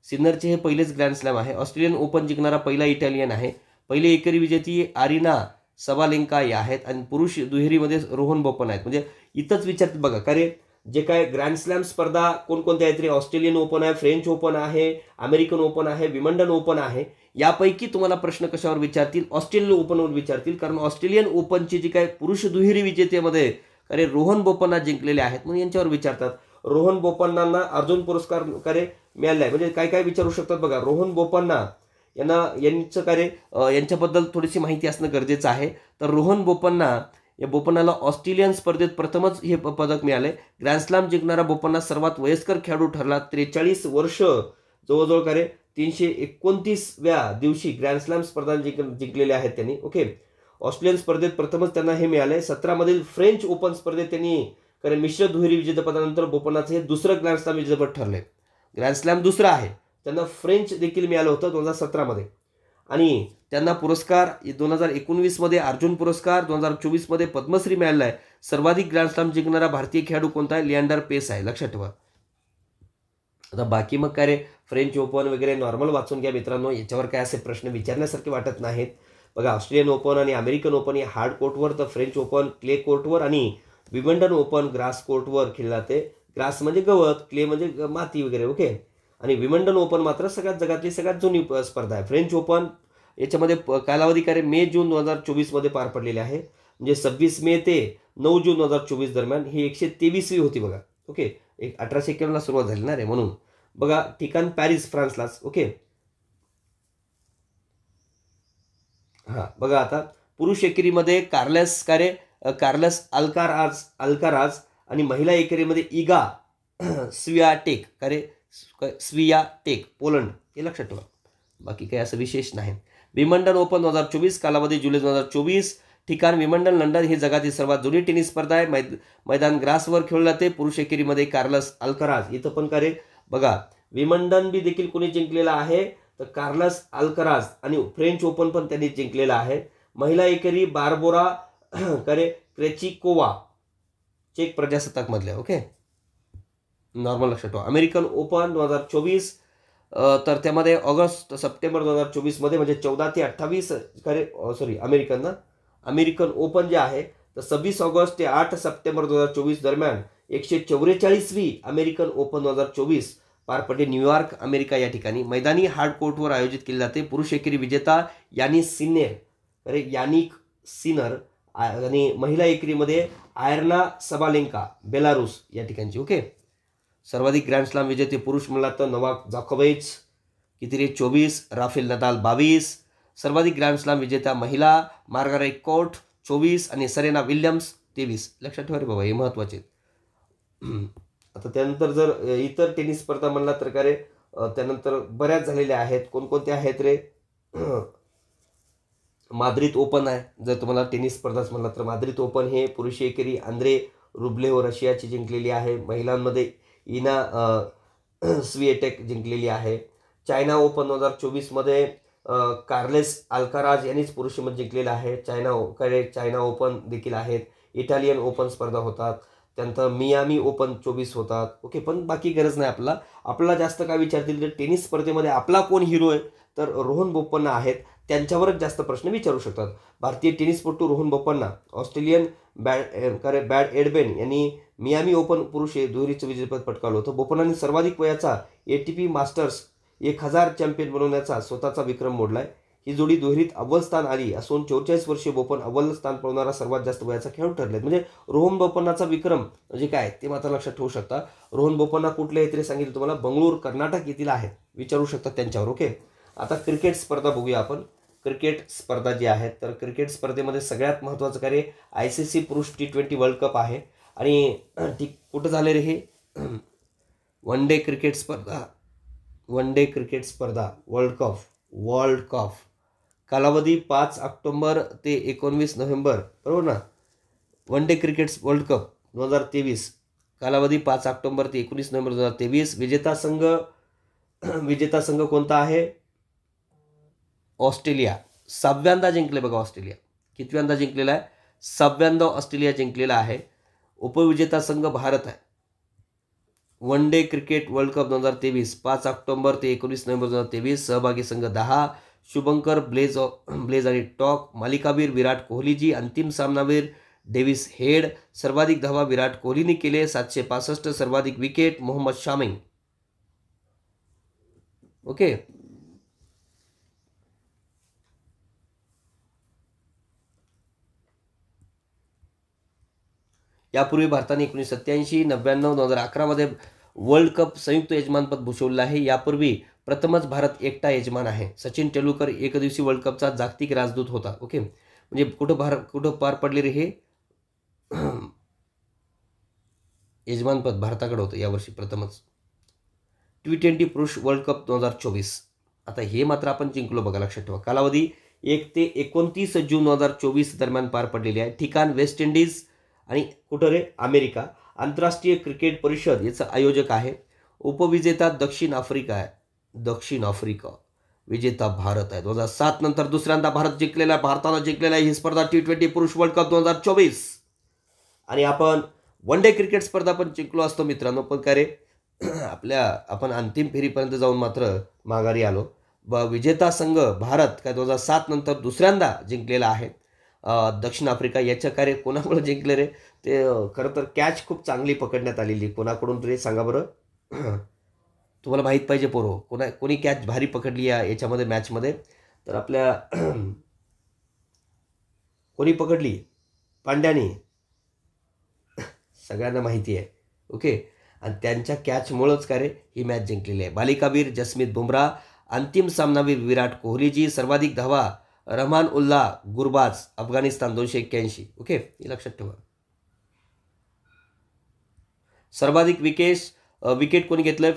सिनरचे हे पहिलेच ग्रँड स्लॅम आहे. ऑस्ट्रेलियन ओपन जिंकणारा पहिला इटालियन आहे. पहिले एकेरी विजेती आरिना सबालेंका या आहेत आणि पुरुष दुहेरीमध्ये रोहन बोपन आहेत. म्हणजे इथंच विचारतात बघा का रे जे काय ग्रँड स्लॅम स्पर्धा कोणकोणत्या आहेत रे? ऑस्ट्रेलियन ओपन आहे, फ्रेंच ओपन आहे, अमेरिकन ओपन आहे, विम्बल्डन ओपन आहे. यापैकी तुम्हाला प्रश्न कशावर विचारतील? ऑस्ट्रेलियन ओपनवर विचारतील, कारण ऑस्ट्रेलियन ओपनची जी काय पुरुष दुहेरी विजेतेमध्ये अरे रोहन बोपन्ना जिंकलेले आहेत म्हणून यांच्यावर विचारतात. रोहन बोपन्नांना अर्जुन पुरस्कार कार्य मिळाला आहे. म्हणजे काय काय विचारू शकतात बघा. रोहन बोपन्ना यांचं कार्य यांच्याबद्दल थोडीशी माहिती असणं गरजेचं आहे. तर रोहन बोपन्नाला ऑस्ट्रेलियन स्पर्धेत प्रथमच हे पदक मिळाले. ग्रँडस्लॅम जिंकणारा बोपन्ना सर्वात वयस्कर खेळाडू ठरला. 43 वर्ष जवळजवळ कार्य 329व्या दिवशी ग्रँडस्लॅम स्पर्धा जिंकलेल्या आहेत त्यांनी. ओके, ऑस्ट्रेलियन स्पर्धेत प्रथमच त्यांना हे मिळाले. 17 मधील फ्रेंच ओपन स्पर्धेत त्यांनी कारण मिश्र दुहेरी विजेतेपदानंतर बोपन्नाचं हे दुसरं ग्रँडस्लॅम विजेतेपद ठरले. ग्रँडस्लॅम दुसरं आहे. त्यांना फ्रेंच देखील मिळालं होतं 2017 मध्ये. आणि त्यांना पुरस्कार 2019 मध्ये अर्जुन पुरस्कार, 2024 मध्ये पद्मश्री मिळाला आहे. सर्वाधिक ग्रँडस्लॅम जिंकणारा भारतीय खेळाडू कोणता आहे? लिएंडर पेस आहे. लक्षात ठेवा. आता बाकी मग काय रे, फ्रेंच ओपन वगैरे नॉर्मल वाचून घ्या मित्रांनो, याच्यावर काय असे प्रश्न विचारण्यासारखे वाटत नाहीत. बघा, ऑस्ट्रेलियन ओपन आणि अमेरिकन ओपन हे हार्ड कोर्टवर, तर फ्रेंच ओपन क्ले कोर्टवर आणि विम्बल्डन ओपन ग्रास कोर्टवर खेळला जाते. ग्रास म्हणजे गवत, क्ले म्हणजे माती वगैरे. ओके. आणि विम्बल्डन ओपन मात्र जगातली सगळ्यात जुनी स्पर्धा आहे. फ्रेंच ओपन याच्यामध्ये कालावधी काय मे जून 2024 मध्ये पार पडलेले आहे. म्हणजे 26 मे ते 9 जून 2024 दरम्यान ही 123वी होती बघा. ओके. 1891ला सुरुवात झाली ना रे, म्हणून. बघा, ठिकाण पॅरिस, फ्रान्सलाच. ओके. हा बघा, आता पुरुष एकेरीमध्ये कार्लस अल्काराज आणि महिला एकेरीमध्ये इगा स्वियाटेक स्वियाटेक पोलंड, हे लक्षात ठेवा. बाकी काही असं विशेष नाही. विम्बल्डन ओपन 2024, कालावधी जुलै 2024, ठिकाण विम्बल्डन लंडन. ही जगातील सर्वात जुनी टेनिस स्पर्धा आहे. मैदान ग्रासवर खेळले जाते. पुरुष एकेरीमध्ये कार्लस अल्काराज, इथं पण काय रे बघा, विम्बल्डन बी देखील कोणी जिंकलेला आहे, तर कार्लस अल्काराज, आणि फ्रेंच ओपन पण त्यांनी जिंकलेला आहे. महिला एकेरी बार्बोरा क्रेचिकोवा, चेक प्रजासत्ताक मधल्या. ओके, नॉर्मल लक्षात ठेवा. अमेरिकन ओपन 2024, तर त्यामध्ये ऑगस्ट सप्टेंबर 2024 मध्ये, म्हणजे 14 ते 28 अमेरिकन ओपन जे आहे, तर 26 ऑगस्ट ते 8 सप्टेंबर 2024 दरम्यान 144वी अमेरिकन ओपन 2024 पार पडले. न्यूयॉर्क, अमेरिका या ठिकाणी मैदानी हार्ड कोर्टवर आयोजित केले जाते. पुरुष एकेरी विजेता यानिक सिनर आणि महिला एकेरीमध्ये आयर्ना सबालेंका, बेलारूस या ठिकाणची. ओके. सर्वाधिक ग्रँड स्लॅम विजेते पुरुष म्हणला तर नोवाक जोकोविच, किती रे, 24. Rafael Nadal 22. सर्वाधिक ग्रँड स्लॅम विजेत्या महिला मार्गारेट कोर्ट 24 आणि सरेना विल्यम्स 23. लक्षात ठेवा रे बाबा, हे महत्वाचे. आता त्यानंतर जर इतर टेनिस स्पर्धा म्हणला तर का रे, त्यानंतर बऱ्याच झालेल्या आहेत. कोणकोणत्या आहेत रे? माद्रिद ओपन आहे. जर तुम्हाला टेनिस स्पर्धाच म्हणला तर माद्रिद ओपन हे पुरुष एकेरी आंद्रे रुब्लेव रशियाची जिंकलेली आहे. महिलांमध्ये इना स्विएटेक जिंकलेली आहे. चायना ओपन 2024 मध्ये कार्लेस अल्काराज यांनीच पुरुषमध्ये जिंकलेला आहे. चायना ओपन देखील आहेत. इटालियन ओपन स्पर्धा होतात. त्यानंतर मियामी ओपन 24 होतात. ओके. पण बाकी गरज नाही आपल्याला जास्त काय विचारतील तर टेनिस स्पर्धेमध्ये आपला कोण हिरो आहे, तर रोहन बोपन्ना आहेत. त्यांच्यावरच जास्त प्रश्न विचारू शकतात. भारतीय टेनिसपटू रोहन बोपन्ना, ऑस्ट्रेलियन बॅड एडबेन यांनी मियामी ओपन पुरुष दुहेरीचं विजेतेपद पटकावलं होतं. बोपन्नाने सर्वाधिक वयाचा ATP मास्टर्स 1000 चॅम्पियन बनवण्याचा स्वतःचा विक्रम मोडलाय. ही जोडी दुहेरीत अव्वल स्थान आली असून 44 वर्षीय बोपन अव्वल स्थान पळवणारा सर्वात जास्त वयाचा खेळाडू ठरले. म्हणजे रोहन बोपन्नाचा विक्रम म्हणजे काय ते मात्र लक्षात ठेवू शकता. रोहन बोपन्ना कुठले तरी सांगितलं तुम्हाला, बंगळूर कर्नाटक येथील आहेत, विचारू शकता त्यांच्यावर. ओके. आता क्रिकेट स्पर्धा बघूया आपण. क्रिकेट स्पर्धा जी आहेत, तर क्रिकेट स्पर्धेमध्ये सगळ्यात महत्त्वाचं कार्य ICC पुरुष T20 वर्ल्ड कप आहे. आणि कुठं झाले रे हे? वन डे क्रिकेट स्पर्धा वर्ल्ड कप कालावधी 5 ऑक्टोबर ते 19 नोव्हेंबर, बरोबर ना? One day cricket world cup 2023, कालावधी 5 ऑक्टोबर ते 19 नोव्हेंबर 2023. विजेता संघ कोणता आहे? ऑस्ट्रेलिया. 7व्यांदा जिंकले बघा ऑस्ट्रेलिया. कितव्यांदा जिंकलेला आहे? 7व्यांदा ऑस्ट्रेलिया जिंकलेला आहे. उपविजेता संघ भारत आहे. One day cricket world cup 2023, 5 October ते 19 नोव्हेंबर 2023. सहभागी संघ 10. शुभंकर ब्लेज आणि टॉक. मालिकावीर विराट कोहलीजी. अंतिम सामनावीर डेव्हिस हेड. सर्वाधिक धावा विराट कोहलीने केले 765. सर्वाधिक विकेट मोहम्मद शामी. ओके. यापूर्वी भारताने 1987, 99, 2011 मध्ये वर्ल्ड कप संयुक्त यजमानपद भूषवलं आहे. यापूर्वी प्रथमच भारत एकटा यजमान आहे. सचिन तेंडुलकर एकदिवसीय वर्ल्ड कपचा जागतिक राजदूत होता. ओके. म्हणजे कुठं पार पडले रे हे यजमानपद? भारताकडे होतं यावर्षी प्रथमच. T20 पुरुष वर्ल्ड कप 2024, आता हे मात्र आपण जिंकलो बघा, लक्षात ठेवा. कालावधी 1 ते 29 जून 2024 दरम्यान पार पडलेली आहे. ठिकाण वेस्ट इंडिज आणि कुठं रे? अमेरिका. आंतरराष्ट्रीय क्रिकेट परिषद याचं आयोजक आहे. उपविजेता दक्षिण आफ्रिका. विजेता भारत आहे. 2007 नंतर दुसऱ्यांदा भारतानं जिंकलेला ही स्पर्धा T20 पुरुष वर्ल्ड कप 2024. आणि आपण वन डे क्रिकेट स्पर्धा पण जिंकलो असतो मित्रांनो, पण काय रे आपण अंतिम फेरीपर्यंत जाऊन मात्र माघारी आलो. विजेता संघ भारत काय 2007 नंतर दुसऱ्यांदा जिंकलेला आहे. दक्षिण आफ्रिका याच्या कार्य कोणामुळे जिंकले रे? ते खरं तर कॅच खूप चांगली पकडण्यात आलेली. कोणाकडून तरी सांगा बरं. तुम्हाला माहीत पाहिजे पोरो, कोणी कॅच भारी पकडली याच्यामध्ये मॅचमध्ये? तर आपल्या कोणी पकडली? पांड्यानी. सगळ्यांना माहिती आहे. ओके. आणि त्यांच्या कॅचमुळंच काय रे ही मॅच जिंकलेली आहे. बालिकावीर जसमीत बुमराह, अंतिम सामनावीर विराट कोहलीजी, सर्वाधिक धावा रहमान उल्लाह गुरबाज अफगाणिस्तान 281. ओके, हे लक्षात ठेवा. सर्वाधिक विकेट कोणी घेतलंय?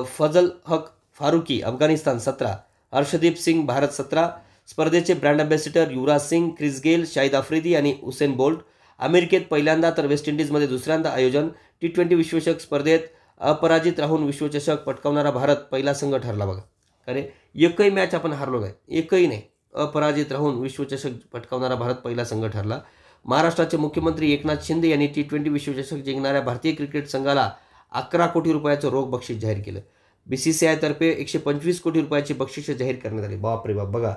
फजल हक फारुकी अफगाणिस्तान 17, हर्षदीप सिंग भारत 17. स्पर्धेचे brand ambassador Yuvraj Singh, Chris Gayle, Shahid Afridi आणि उसेन बोल्ट. अमेरिकेत पहिल्यांदा तर वेस्ट इंडिजमध्ये दुसऱ्यांदा आयोजन. T20 विश्वचषक स्पर्धेत अपराजित राहून विश्वचषक पटकावणारा भारत पहिला संघ ठरला बघा. अरे एकही मॅच आपण हारलो नाही, एकही नाही. अपराजित राहून विश्वचषक पटकावणारा भारत पहिला संघ ठरला. महाराष्ट्राचे मुख्यमंत्री एकनाथ शिंदे यांनी T20 विश्वचषक जिंकणाऱ्या भारतीय क्रिकेट संघाला 11 कोटी रुपयाचं रोख बक्षीस जाहीर केलं. BCCI तर्फे 125 कोटी रुपयाची बक्षिसे जाहीर करण्यात आली. बापरे बाप. बघा,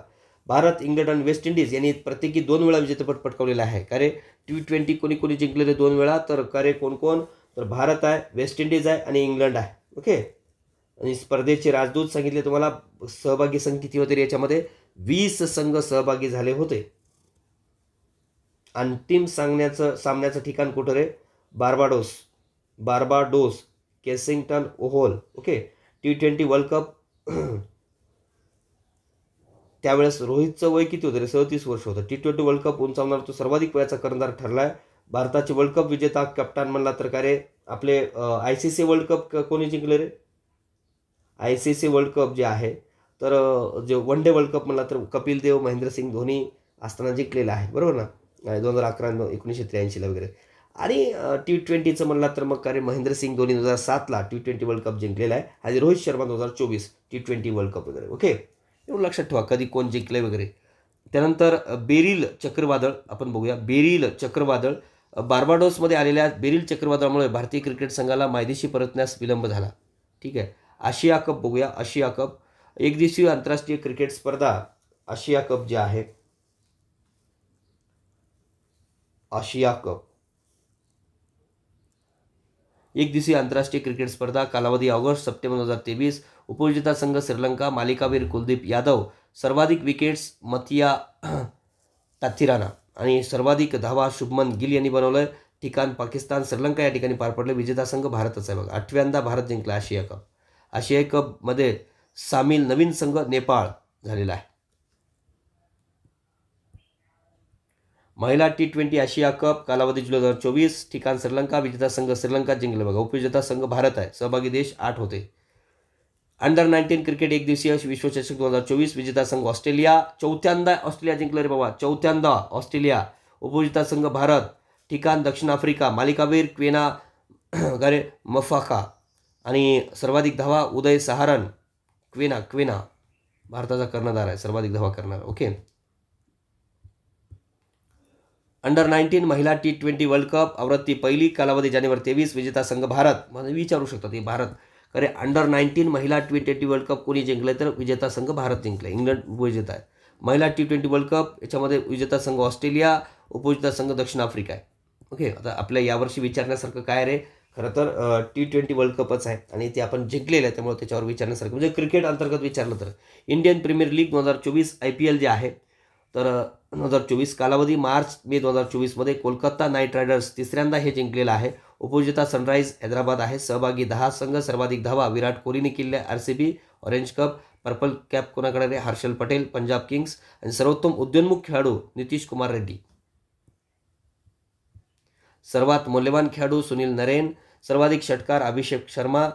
भारत, इंग्लंड आणि वेस्ट इंडिज यांनी प्रत्येकी 2 वेळा विजेतेपद पटकावलेलं आहे. कारण T20 कोणी जिंकलेले 2 वेळा. तर कोण? तर भारत आहे, वेस्ट इंडिज आहे आणि इंग्लंड आहे. ओके. आणि स्पर्धेचे राजदूत सांगितले तुम्हाला. सहभागी संघ किती होते याच्यामध्ये? 20 संघ सहभागी झाले होते. अंतिम सामन्याचं ठिकाण कुठं रे? Barbados Kensington Oval. Okay. T20 world cup त्यावेळेस रोहितचं वय किती होतं रे? 37 वर्ष होतं. T20 वर्ल्ड कप उंचावणारा तो सर्वाधिक वयाचा कर्णधार ठरलाय. भारताचे वर्ल्ड कप विजेता कप्तान म्हणला तर काय रे? आपले ICC वर्ल्ड कप कोणी जिंकले रे? ICC वर्ल्ड कप जे आहे तर जे वन डे वर्ल्ड कप म्हणला तर कपिल देव, महेंद्रसिंग धोनी असताना जिंकलेला आहे. बरोबर ना? 2011, 1983 वगैरे. आणि T20चं म्हणला तर मग काय Mahendra Singh Dhoni 2007 T20 world cup जिंकलेला आहे. आणि Rohit Sharma 2024 T20 world cup वगैरे. ओके, एवढं लक्षात ठेवा कधी कोण जिंकले वगैरे. त्यानंतर बेरिल चक्रीवादळ आपण बघूया. बेरिल चक्रीवादळ, बार्बाडोसमध्ये आलेल्या बेरिल चक्रीवादळामुळे भारतीय क्रिकेट संघाला मायदेशी परतण्यास विलंब झाला. ठीक आहे. आशिया कप बघूया. आशिया कप एकदिवसीय आंतरराष्ट्रीय क्रिकेट स्पर्धा. आशिया कप जे आहे, आशिया कप एक दिवसीय आंतरराष्ट्रीय क्रिकेट स्पर्धा. कालावधी ऑगस्ट सप्टेंबर 2023. उपविजेता संघ श्रीलंका, मालिकावीर कुलदीप यादव, सर्वाधिक विकेट्स मथिया ताथिराना आणि सर्वाधिक धावा शुभमन गिल यांनी बनवलंय. ठिकाण पाकिस्तान, श्रीलंका या ठिकाणी पार पडले. विजेता संघ भारतच आहे बघा. 8व्यांदा भारत जिंकला आशिया कप. आशिया कपमध्ये सामील नवीन संघ नेपाळ झालेला आहे. महिला T20 आशिया कप कालावधी जुलै 2024. ठिकाण श्रीलंका. विजेता संघ श्रीलंका जिंकले बघा. उपविजेता संघ भारत आहे. सहभागी देश 8 होते. अंडर-19 क्रिकेट एक दिवसीय विश्वचषक 2024. विजेता संघ ऑस्ट्रेलिया. 4थ्यांदा ऑस्ट्रेलिया जिंकलं रे बाबा. 4थ्यांदा ऑस्ट्रेलिया. उपविजेता संघ भारत. ठिकाण दक्षिण आफ्रिका. मालिकावीर क्वेना मफाका आणि सर्वाधिक धावा उदय सहारन. क्वेना भारताचा कर्णधार आहे, सर्वाधिक धावा करणार. ओके. अंडर-19 महिला T20 वर्ल्ड कप आवृत्ती पहिली. कालावधी जानेवारी 23. विजेता संघ भारत. मला विचारू शकतात हे भारत. अरे अंडर-19 महिला T20 वर्ल्ड कप कोणी जिंकले? तर विजेता संघ भारत जिंकले. इंग्लंड उपविजेता आहे. महिला T20 वर्ल्ड कप याच्यामध्ये विजेता संघ ऑस्ट्रेलिया, उपविजेता संघ दक्षिण आफ्रिका आहे. ओके. आता आपल्या यावर्षी विचारण्यासारखं काय रे? खरं तर T20 वर्ल्ड कपच आहे आणि ते आपण जिंकलेलं आहे, त्यामुळे त्याच्यावर विचारण्यासारखं म्हणजे क्रिकेट अंतर्गत विचारलं तर इंडियन प्रीमियर लीग 2024 IPL जे आहे तर 2024 कालावधी मार्च मे 2024 कोलकाता नाईट रायडर्स तिसऱ्यांदा हे जिंकलेलं आहे. उपविजेता सनराइज हैदराबाद आहे. सहभागी 10 संघ. सर्वाधिक धावा विराट कोहलीने केले. RCB orange cup. Purple cap कोणाकडे रे? हर्षल पटेल पंजाब किंग्स. आणि सर्वोत्तम उद्योन्मुख खेळाडू नितीश कुमार रेड्डी. सर्वात मौल्यवान खेळाडू सुनील नरेन. सर्वाधिक षटकार अभिषेक शर्मा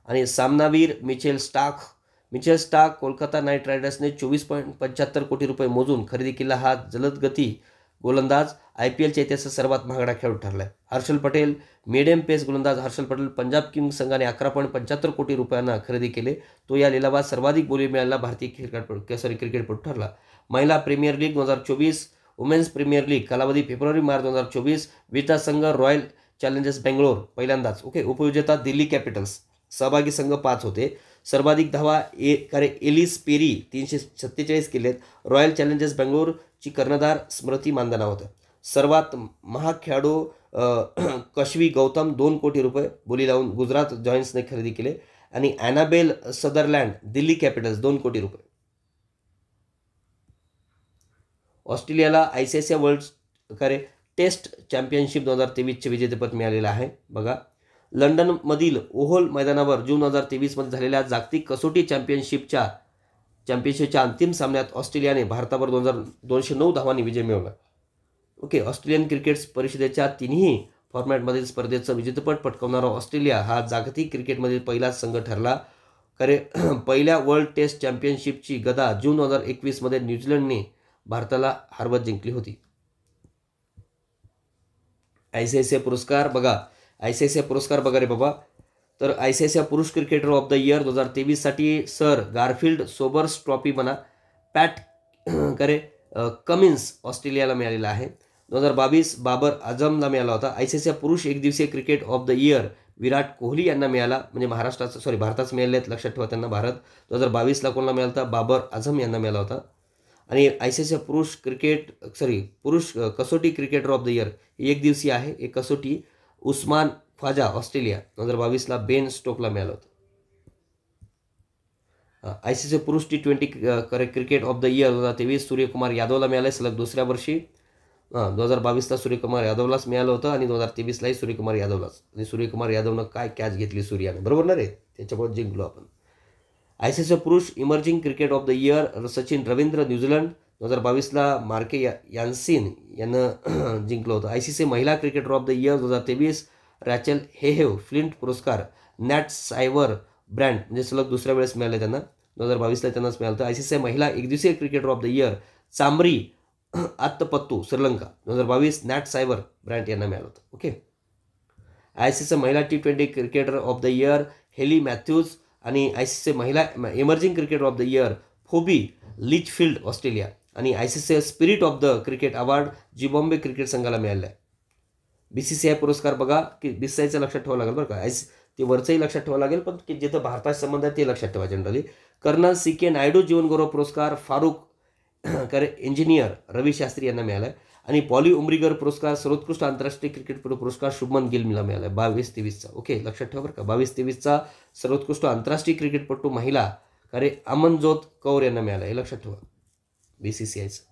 आणि सामनावीर मिचेल स्टार्क. कोलकाता नाईट रायडर्सने 24.75 कोटी रुपये मोजून खरेदी केला. हा जलदगती गोलंदाज IPLच्या इतिहासात सर्वात महागडा खेळाडू ठरला आहे. हर्षल पटेल मिडियम पेस गोलंदाज. हर्षल पटेल पंजाब किंग्स संघाने 11.75 कोटी रुपयांना खरेदी केले. तो या लिलावात सर्वाधिक बोली मिळालेला भारतीय क्रिकेटपटू ठरला. महिला premier league 2024 women's premier league कालावधी फेब्रुवारी-मार्च 2024. विजेता संघ रॉयल चॅलेंजर्स बेंगलोर पहिल्यांदाच. ओके. उपविजेता दिल्ली कॅपिटल्स. सहभागी संघ 5 होते. सर्वाधिक धावा एलिस पेरी 347 केलेत. रॉयल चॅलेंजर्स बेंगलोरची कर्णधार स्मृती मानधना होतं. सर्वात महाग खेळाडू कशवी गौतम 2 कोटी रुपये बोली लावून गुजरात जॉईंट्सने खरेदी केले. आणि ॲनाबेल सदरलँड दिल्ली कॅपिटल्स 2 कोटी रुपये. ऑस्ट्रेलियाला ICICI वर्ल्ड टेस्ट चॅम्पियनशिप 2023चे विजेतेपद मिळालेलं आहे. बघा, लंडनमधील ओव्हल मैदानावर जून 2023मध्ये झालेल्या जागतिक कसोटी चॅम्पियनशिपच्या अंतिम सामन्यात ऑस्ट्रेलियाने भारतावर 209 धावांनी विजय मिळवला. ओके, ऑस्ट्रेलियन क्रिकेट परिषदेच्या तिन्ही फॉर्मॅटमधील स्पर्धेचं विजेतेपद पटकावणारा ऑस्ट्रेलिया हा जागतिक क्रिकेटमधील पहिलाच संघ ठरला. पहिल्या वर्ल्ड टेस्ट चॅम्पियनशिपची गदा जून 2021मध्ये न्यूझीलंडने भारताला हरवत जिंकली होती. ICICI पुरस्कार बघा, ICICI पुरस्कार बघा रे बाबा. तर ICICI पुरुष क्रिकेटर ऑफ द इयर 2023साठी सर गारफिल्ड सोबर्स ट्रॉफी म्हणा पॅट कमिन्स ऑस्ट्रेलियाला मिळालेला आहे. 2022 बाबर आझमला मिळाला होता. ICICI पुरुष एकदिवसीय cricket of the year Virat Kohli यांना मिळाला, म्हणजे भारताच मिळाले आहेत, लक्षात ठेवा त्यांना. भारत 2022ला कोणाला मिळाला होता? बाबर आझम यांना मिळाला होता. आणि ICICI पुरुष कसोटी क्रिकेटर ऑफ द इयर एक दिवसीय आहे, एक कसोटी उस्मान ख्वाजा ऑस्ट्रेलिया 2022ला बेन स्टोकला मिळालं होतं. ICICI पुरुष T20 cricket of the year 2023 Suryakumar यादवला मिळालं सलग दुसऱ्या वर्षी. 2022ला सूर्यकुमार यादवलाच मिळालं होतं आणि 2023लाही सूर्यकुमार यादवलाच. आणि सूर्यकुमार यादवनं काय कॅच घेतली सूर्यानं, बरोबर ना रे, त्याच्यामुळे जिंकलो आपण. ICICI पुरुष emerging cricket of the year Sachin Ravindra New Zealand 2022ला मार्के यान्सिन यानं जिंकलं होतं. ICICI महिला cricketer of the year 2023 Rachael Heyhoe Flint पुरस्कार नॅट सायवर ब्रँड म्हणजे सलग दुसऱ्या वेळेस मिळाले त्यांना. 2022ला त्यांनाच मिळालं होतं. ICICI महिला एकदिवसीय cricketer of the year Chamari Athapaththu Sri Lanka 2022 Nat Sciver Brunt यांना मिळालं होतं. ओके, ICICI महिला T20 cricketer of the year Hayley Matthews आणि ICICI महिला emerging cricketer of the year Phoebe Litchfield Australia आणि ICICI spirit of the cricket award Zimbabwe cricket संघाला मिळाला आहे. BCCI पुरस्कार बघा की BCCIचं लक्षात ठेवावं लागेल बरं का. ते वरचंही लक्षात ठेवावं लागेल, पण की जिथं भारताशी संबंध आहे ते लक्षात ठेवा. जनरली कर्नल CK नायडू जीवनगौरव पुरस्कार फारुख इंजिनियर रवी शास्त्री यांना मिळाला आहे. आणि पॉली उमरीगर पुरस्कार सर्वोत्कृष्ट आंतरराष्ट्रीय क्रिकेटपटू पुरस्कार शुभमन गिलला मिळाला आहे 22-23चा. ओके, लक्षात ठेवा बरं का. 22-23चा सर्वोत्कृष्ट आंतरराष्ट्रीय क्रिकेटपटू महिला अमनजोत कौर यांना मिळाला, हे लक्षात ठेवा. BCCIचं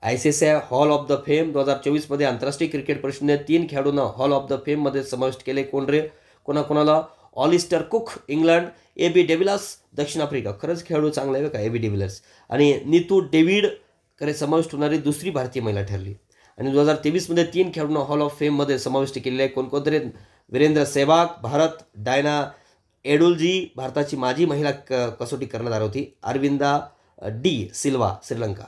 ICICI hall of the fame 2024मध्ये आंतरराष्ट्रीय क्रिकेट परिषदेने 3 खेळाडूंना हॉल ऑफ द फेममध्ये समाविष्ट केले. कोण रे? कोणाकोणाला? ऑलिस्टर कुक इंग्लंड, AB डेव्हिलर्स दक्षिण आफ्रिका. खरंच खेळाडू चांगला आहे का AB डेव्हिलर्स. आणि नीतू डेव्हिड समाविष्ट होणारी दुसरी भारतीय महिला ठरली. आणि 2023मध्ये 3 खेळाडूंना हॉल ऑफ फेममध्ये समाविष्ट केलेले आहे. कोणकोणते? वीरेंद्र सेहवाग भारत, डायना एडुलजी भारताची माजी महिला कसोटी कर्णधार होती, अरविंदा डी सिल्वा श्रीलंका.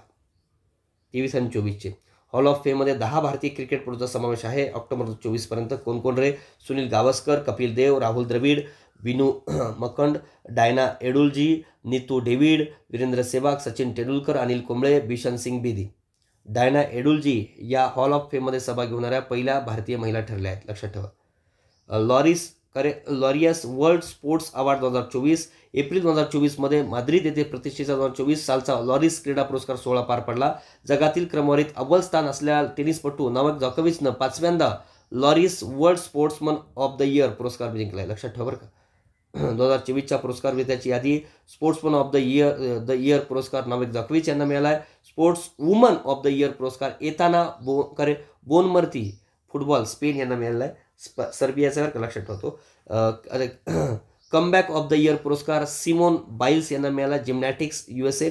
23 आणि 24चे हॉल ऑफ फेममध्ये 10 भारतीय क्रिकेटपटूंचा समावेश आहे ऑक्टोबर 24पर्यंत. कोण कोण रे? सुनील गावस्कर, कपिल देव, राहुल द्रविड, विनू मकंड, डायना एडुलजी, नीतू डेव्हिड, वीरेंद्र सेहवाग, सचिन तेंडुलकर, अनिल कुंबळे, बिशन सिंग बेदी. डायना एडुलजी या हॉल ऑफ फेममध्ये सहभागी होणाऱ्या पहिल्या भारतीय महिला ठरल्या आहेत, लक्षात ठेवा. Laureus world sports award 2024 April 2024मध्ये माद्रिद येथे प्रतिष्ठेचा 2024 सालचा लॉरिस क्रीडा पुरस्कार सोहळा पार पडला. जगातील क्रमवारीत अव्वल स्थान असलेल्या टेनिसपटू नोवाक जोकोविचनं 5व्यांदा Laureus world sportsman of the year पुरस्कार जिंकला आहे, लक्षात ठेवा बरं का. 2024च्या पुरस्कार विजेत्याची यादी स्पोर्ट्समन ऑफ द इयर पुरस्कार नोवाक जोकोविच यांना मिळाला आहे. Sports woman of the year पुरस्कार एताना बोनमर्ती फुटबॉल स्पेन यांना मिळाला आहे, सर्बियाचा लक्षात ठेवतो. कमबॅक ऑफ द इयर पुरस्कार सिमोन बाईल्स यांना मिळाला जिम्नॅटिक्स USA.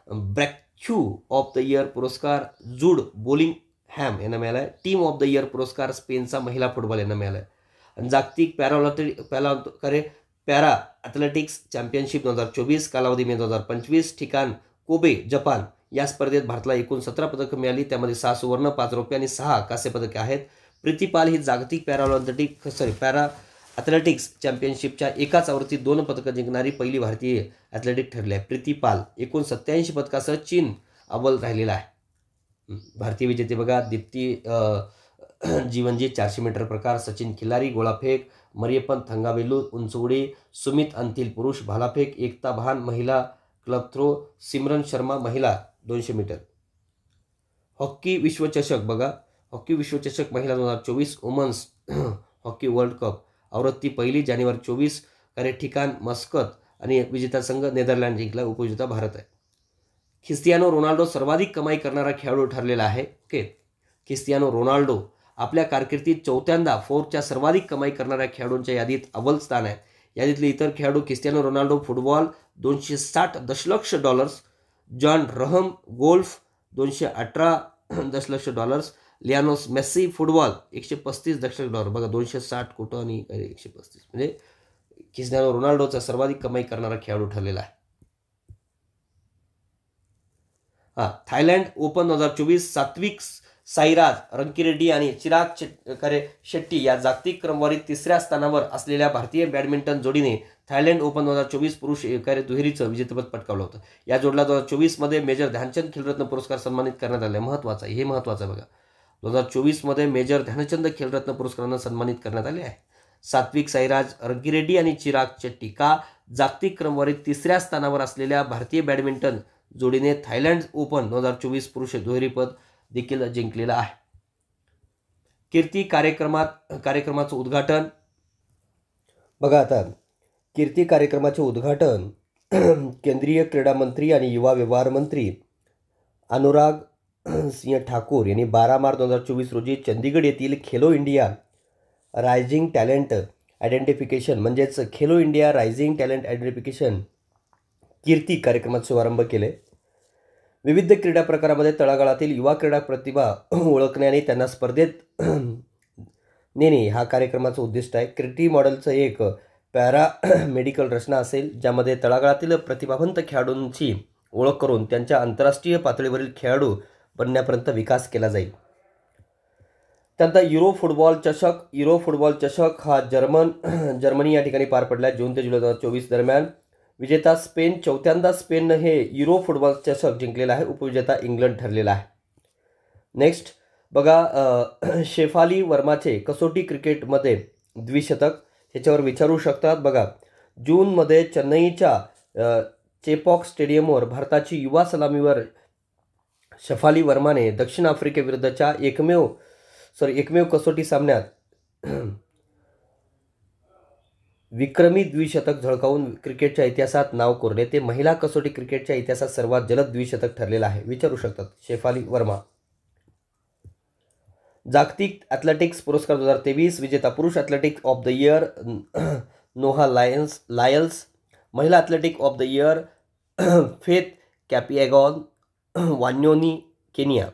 ब्रॅक्यू ऑफ द इयर पुरस्कार जूड बोलिंगहॅम यांना मिळाला आहे. टीम ऑफ द इयर पुरस्कार स्पेनचा महिला फुटबॉल यांना मिळाला आहे. आणि जागतिक पॅरा ॲथलेटिक्स चॅम्पियनशिप 2024 कालावधी मे 2025 ठिकाण कोबे जपान. या स्पर्धेत भारताला एकूण 17 पदकं मिळाली, त्यामध्ये 6 सुवर्ण 5 रौप्य आणि 6 कांस्य पदके आहेत. प्रीती पाल ही जागतिक पॅरा ॲथलेटिक्स चॅम्पियनशिपच्या एकाच आवृत्तीत 2 पदकं जिंकणारी पहिली भारतीय ॲथलेटिक ठरली आहे. प्रीती पाल एकूण 87 पदकासह चीन अव्वल राहिलेला आहे. भारतीय विजेते बघा दीप्ती जीवनजी 400 मीटर प्रकार, सचिन खिलारी गोळाफेक, मरियप्पन थंगावेलू उंचउडी, सुमित अंतिल पुरुष भालाफेक, एकता भान महिला क्लब थ्रो, सिमरन शर्मा महिला 200 मीटर. हॉकी विश्वचषक बघा, हॉकी विश्वचषक महिला 2024 वुमन्स हॉकी वर्ल्ड कप आवृत्ती 1 जानेवारी 24, ठिकाण मस्कत आणि विजेता संघ नेदरलँड जिंकला, उपविजेता भारत आहे. ख्रिस्तियानो रोनाल्डो सर्वाधिक कमाई करणारा खेळाडू ठरलेला आहे. ओके, ख्रिस्तियानो रोनाल्डो आपल्या कारकिर्दीत चौथ्यांदा फोर्बच्या सर्वाधिक कमाई करणाऱ्या खेळाडूंच्या यादीत अव्वल स्थान आहे. यादीतले इतर खेळाडू ख्रिस्तियानो रोनाल्डो फुटबॉल $260 दशलक्ष, जॉन रहम गोल्फ $218 दशलक्ष, लियानोस मेस्सी फुटबॉल $135 दशलक्ष. बघा 260 कोटी आणि 135, म्हणजे ख्रिस्तियानो रोनाल्डोचा सर्वाधिक कमाई करणारा खेळाडू ठरलेला आहे. थायलंड ओपन 2024 सात्विक साईराज रंकीरेड्डी आणि चिराग शेट्टी या जागतिक क्रमवारीत तिसऱ्या स्थानावर असलेल्या भारतीय बॅडमिंटन जोडीने थायलंड ओपन 2024 पुरुष दुहेरीचं विजेतेपद पटकावलं होतं. या जोडला 2024 मध्ये मेजर ध्यानचंद खेलरत्न पुरस्कार सन्मानित करण्यात आले. महत्वाचं आहे, हे महत्वाचं आहे बघा. 2024 मध्ये मेजर ध्यानचंद खेलरत्न पुरस्कारानं सन्मानित करण्यात आले आहे. सात्विक साईराज रंकीरेड्डी आणि चिराग शेट्टी का जागतिक क्रमवारीत तिसऱ्या स्थानावर असलेल्या भारतीय बॅडमिंटन जोडीने थायलंड ओपन 2024 पुरुष दुहेरीपद देखील जिंकलेलं आहे. कीर्ती कार्यक्रमाचं उद्घाटन बघा. आता कीर्ती कार्यक्रमाचे उद्घाटन केंद्रीय क्रीडा मंत्री आणि युवा व्यवहार मंत्री अनुराग सिंह ठाकूर यांनी 12 मार्च 2024 रोजी चंदीगड येथील Khelo India rising talent identification म्हणजेच Khelo India rising talent identification KIRTI कार्यक्रमाचा शुभारंभ केले. विविध क्रीडा प्रकारामध्ये तळागाळातील युवा क्रीडा प्रतिभा ओळखणे आणि त्यांना स्पर्धेत नेणे हा कार्यक्रमाचं उद्दिष्ट आहे. कीर्ती मॉडेलचं एक पॅरा मेडिकल रचना असेल ज्यामध्ये तळागाळातील प्रतिभावंत खेळाडूंची ओळख करून त्यांच्या आंतरराष्ट्रीय पातळीवरील खेळाडू बनण्यापर्यंत विकास केला जाईल. त्यानंतर युरो फुटबॉल चषक हा जर्मनी या ठिकाणी पार पडला. जून ते जुलै 2024 दरम्यान विजेता स्पेन, चौथ्यांदा स्पेननं हे युरो फुटबॉल चषक जिंकलेला आहे. उपविजेता इंग्लंड ठरलेला आहे. नेक्स्ट बघा, शेफाली वर्माचे कसोटी क्रिकेटमध्ये द्विशतक ह्याच्यावर विचारू शकतात. बघा, जूनमध्ये चेन्नईच्या चेपॉक स्टेडियमवर भारताची युवा सलामीवर शेफाली वर्माने दक्षिण आफ्रिकेविरुद्धच्या एकमेव कसोटी सामन्यात विक्रमी द्विशतक झळकावून क्रिकेटच्या इतिहासात नाव कोरले. ते महिला कसोटी क्रिकेटच्या इतिहासात सर्वात जलद द्विशतक ठरलेलं आहे. विचारू शकतात शेफाली वर्मा. जागतिक ॲथलेटिक्स पुरस्कार 2023 विजेता पुरुष athletics of the year Noah Lyles, महिला athletic of the year Faith Kipyegon वान्योनी Kenya.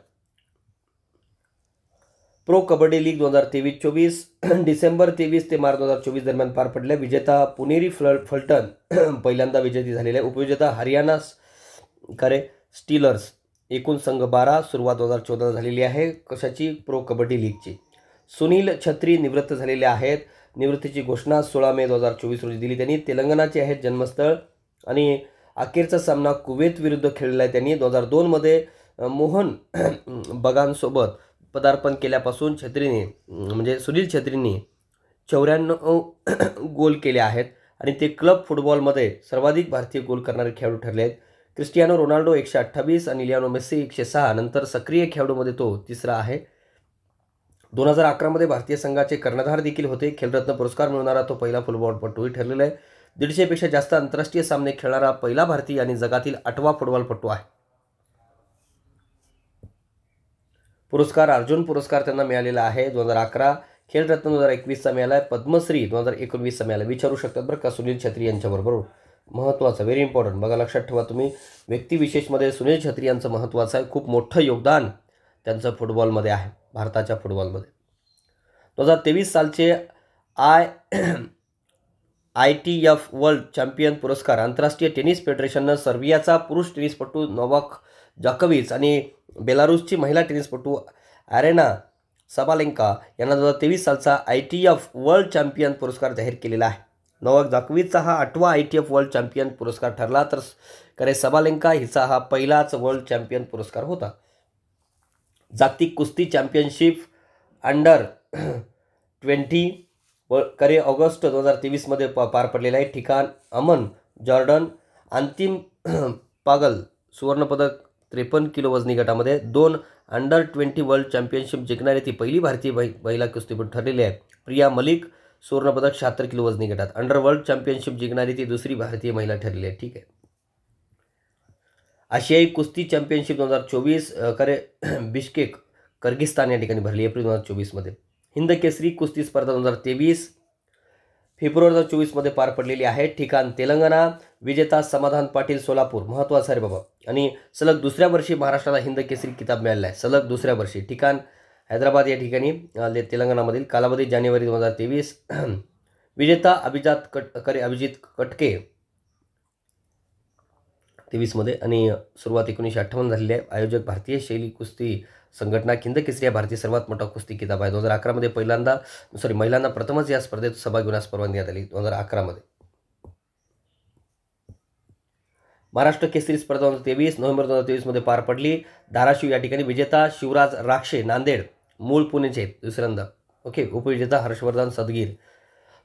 Pro kabaddi league 2023-24 December 23 ते मार्च 2024 दरम्यान पार पडल्या. विजेता पुणेरी फलटण पहिल्यांदा विजेती झालेले आहे. उपविजेता हरियाणा स्टीलर्स. एकूण संघ 12. सुरुवात 2014 झालेली आहे. कशाची? प्रो कबड्डी लीगची. सुनील छत्री निवृत्त झालेले आहेत. निवृत्तीची घोषणा 16 मे 2024 रोजी दिली त्यांनी. तेलंगणाचे आहेत जन्मस्थळ आणि अखेरचा सामना कुवेत विरुद्ध खेळलेला आहे त्यांनी. 2002 मध्ये मोहन बगानसोबत पदार्पण केल्यापासून सुनील छत्रीने 94 गोल केले आहेत आणि ते क्लब फुटबॉलमध्ये सर्वाधिक भारतीय गोल करणारे खेळाडू ठरले आहेत. क्रिस्टियानो रोनाल्डो 128 आणि लियानो मेस्सी 106. नंतर सक्रिय खेळाडूमध्ये तो तिसरा आहे. 2011 मध्ये भारतीय संघाचे कर्णधार देखील होते. खेलरत्न पुरस्कार मिळवणारा तो पहिला फुटबॉलपटूही ठरलेला आहे. 150 पेक्षा जास्त आंतरराष्ट्रीय सामने खेळणारा पहिला भारतीय आणि जगातील 8वा फुटबॉलपटू आहे. पुरस्कार अर्जुन पुरस्कार त्यांना मिळालेला आहे 2011. खेलरत्न 2021चा मिळाला आहे. पद्मश्री 2019चा मिळाला. विचारू शकतात बरं का सुनील छत्री यांच्याबरोबर. महत्त्वाचं, व्हेरी इम्पॉर्टंट. बघा लक्षात ठेवा तुम्ही, व्यक्तिविशेषमध्ये सुनील छत्री यांचं महत्त्वाचं आहे. खूप मोठं योगदान त्यांचं फुटबॉलमध्ये आहे, भारताच्या फुटबॉलमध्ये. 2023 सालचे ITF वर्ल्ड चॅम्पियन पुरस्कार आंतरराष्ट्रीय टेनिस फेडरेशननं सर्बियाचा पुरुष टेनिसपटू नोवाक जोकोविच आणि बेलारूसची महिला टेनिसपटू अरेना साबालेंका यांना 2023 सालचा ITF वर्ल्ड चॅम्पियन पुरस्कार जाहीर केलेला आहे. नोवाक जोकोविचचा हा 8वा ITF वर्ल्ड चॅम्पियन पुरस्कार ठरला, तर साबालेंका हिचा हा पहिलाच वर्ल्ड चॅम्पियन पुरस्कार होता. जागतिक कुस्ती चॅम्पियनशिप अंडर 20 करे ऑगस्ट 2023मध्ये पार पडलेला आहे. ठिकाण अमन, जॉर्डन. अंतिम पागल सुवर्णपदक 53 किलो वजनी गटामध्ये. 2 अंडर 20 वर्ल्ड चॅम्पियनशिप जिंकणारी ती पहिली भारतीय महिला कुस्तीपटू ठरलेली आहे. प्रिया मलिक सुवर्णपदक 76 किलो वजनी गटात. अंडर वर्ल्ड चॅम्पियनशिप जिंकणारी ती दुसरी भारतीय महिला ठरलेली आहे. ठीक आहे. आशियाई कुस्ती चॅम्पियनशिप 2024 करे बिश्केक किर्गिस्तान या ठिकाणी भरली एप्रिल 2024मध्ये. हिंद केसरी कुस्ती स्पर्धा 2023 फेब्रुवारी 2024मध्ये पार पडलेली आहे. ठिकाण तेलंगणा. विजेता समाधान पाटील सोलापूर. महत्त्वाचं आहे बाबा. आणि सलग दुसऱ्या वर्षी महाराष्ट्राला हिंद केसरी किताब मिळाला आहे. सलग दुसऱ्या वर्षी. ठिकाण हैदराबाद या ठिकाणी तेलंगणामधील. कालावधी जानेवारी 2023. विजेता अभिजित कटके 23मध्ये आणि सुरुवात 1958 झालेली आहे. आयोजक भारतीय शैली कुस्ती संघटना. हिंद केसरी हा भारतीय सर्वात मोठा कुस्ती किताब आहे. 2011मध्ये महिलांना प्रथमच या स्पर्धेत सहभागी होण्यास परवानगी देण्यात आली. 2011मध्ये. महाराष्ट्र केसरी स्पर्धा 2023 नोव्हेंबर 2023मध्ये पार पडली. धाराशिव या ठिकाणी. विजेता शिवराज राक्षे नांदेड, मूळ पुणेचे दुसऱ्यांदा. ओके. उपविजेता हर्षवर्धन सदगीर.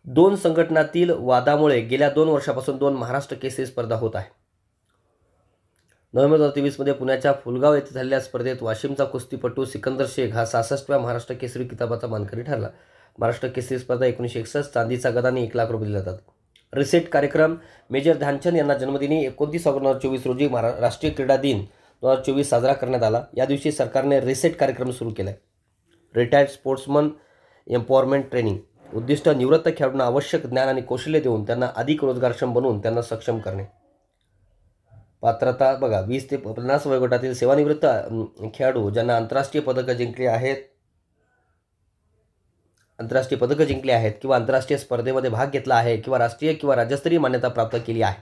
2 संघटनातील वादामुळे गेल्या 2 वर्षापासून 2 महाराष्ट्र केसरी स्पर्धा होत आहे. नोव्हेंबर 2023मध्ये पुण्याच्या फुलगाव येथे झालेल्या स्पर्धेत वाशिमचा कुस्तीपटू सिकंदर शेख हा 66व्या महाराष्ट्र केसरी किताबाचा मानकरी ठरला. महाराष्ट्र केसरी स्पर्धा 1961 चांदीचा गदा आणि 1 लाख रुपये दिले जातात. रिसेट कार्यक्रम. मेजर ध्यानचंद यांना जन्मदिनी 29 ऑगस्ट 2024 रोजी राष्ट्रीय क्रीडा दिन 2024 साजरा करण्यात आला. या दिवशी सरकारने रिसेट कार्यक्रम सुरू केला आहे. Retired sportsman empowerment training. उद्दिष्ट निवृत्त खेळाडूंना आवश्यक ज्ञान आणि कौशल्य देऊन त्यांना अधिक रोजगारक्षम बनवून त्यांना सक्षम करणे. पात्रता बघा. 20 ते 50 वयोगटातील सेवानिवृत्त खेळाडू ज्यांना आंतरराष्ट्रीय पदकं जिंकली आहेत किंवा आंतरराष्ट्रीय स्पर्धेमध्ये भाग घेतला आहे किंवा राष्ट्रीय किंवा राज्यस्तरीय मान्यता प्राप्त केली आहे.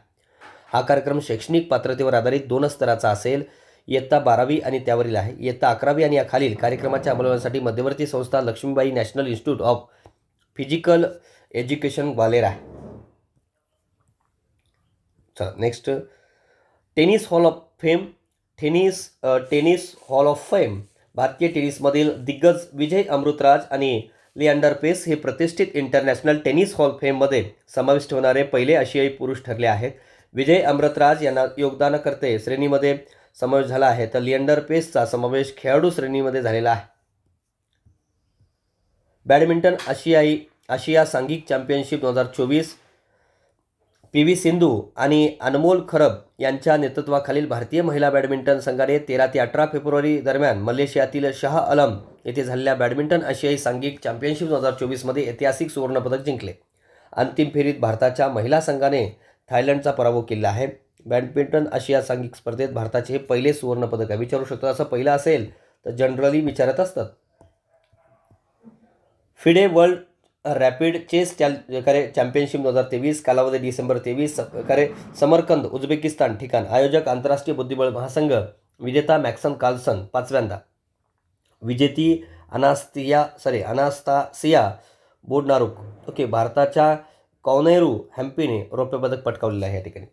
हा कार्यक्रम शैक्षणिक पात्रतेवर आधारित 2 स्तराचा असेल. इयत्ता 12वी आणि त्यावरील आहे. इयत्ता 11वी आणि या खालील कार्यक्रमाच्या अंमलबजावणीसाठी मध्यवर्ती संस्था Lakshmibai national institute of physical education Gwalior आहे. चला next. Tennis hall of fame. Tennis hall of fame. भारतीय टेनिसमधील दिग्गज विजय अमृतराज आणि लिएंडर पेस हे प्रतिष्ठित इंटरनॅशनल टेनिस हॉल फेममध्ये समाविष्ट होणारे पहिले आशियाई पुरुष ठरले आहेत. विजय अमृतराज यांना योगदानकर्ते श्रेणीमध्ये समावेश झाला आहे तर लिएंडर पेसचा समावेश खेळाडू श्रेणीमध्ये झालेला आहे. बॅडमिंटन आशिया सांघिक चॅम्पियनशिप 2024 PV सिंधू आणि अनमोल खरब यांच्या नेतृत्वाखालील भारतीय महिला बॅडमिंटन संघाने 13 ते 18 फेब्रुवारी दरम्यान मलेशियातील शाह आलम येथे झालेल्या बॅडमिंटन आशियाई सांघिक चॅम्पियनशिप 2024मध्ये ऐतिहासिक सुवर्णपदक जिंकले. अंतिम फेरीत भारताच्या महिला संघाने थायलंडचा पराभव केला आहे. बॅडमिंटन आशिया सांघिक स्पर्धेत भारताचे हे पहिले सुवर्णपदक आहे. विचारू शकतो असं पहिलं असेल तर जनरली विचारत असतात. FIDE world rapid chess championship 2023. कालावधी डिसेंबर 23 समरकंद उझबेकिस्तान. ठिकाण आयोजक आंतरराष्ट्रीय बुद्धिबळ महासंघ. विजेता मॅक्सम कार्लसन 5व्यांदा. विजेती अनास्तासिया बोडनारुक. ओके. भारताच्या कौनेरू हॅम्पीने रौप्य पदक पटकावलेलं आहे या ठिकाणी.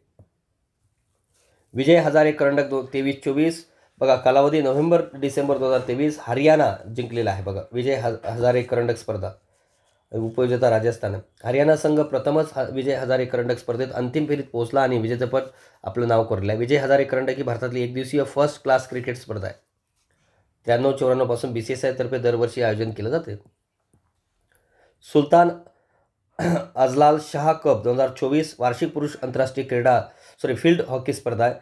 विजय हजारे करंडक 23-24. बघा कालावधी नोव्हेंबर डिसेंबर 2023. हरियाणा जिंकलेला आहे. बघा विजय हजारे करंडक स्पर्धा. उपविजेता राजस्थान. हरियाणा संघ प्रथमच विजय हजारे करंडक स्पर्धेत अंतिम फेरीत पोहोचला आणि विजेतेपद आपलं नाव कोरलं आहे. विजय हजारे करंडक ही भारतातली एकदिवसीय फर्स्ट क्लास क्रिकेट स्पर्धा आहे. 93-94 पासून BCCI तर्फे दरवर्षी आयोजन केलं जाते. सुलतान अजलाल शाह कप 2024 वार्षिक पुरुष आंतरराष्ट्रीय फील्ड हॉकी स्पर्धा आहे.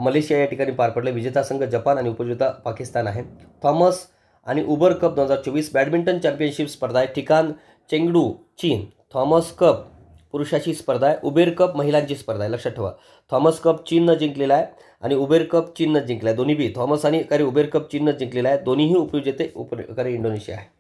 मलेशिया या ठिकाणी पार पडले. विजेता संघ जपान आणि उपविजेता पाकिस्तान आहे. थॉमस आणि उबर कप 2024 बॅडमिंटन चॅम्पियनशिप स्पर्धा आहे. ठिकाण चेंगडू चीन. थॉमस कप पुरुषाची स्पर्धा आहे. उबेर कप महिलांची स्पर्धा आहे. लक्षात ठेवा. थॉमस कप चीननं जिंकलेला आहे आणि उबेर कप चीननं जिंकला आहे. दोन्ही बी थॉमस आणि उबेर कप चीननं जिंकलेला आहे. दोन्हीही उपविजेते इंडोनेशिया आहे.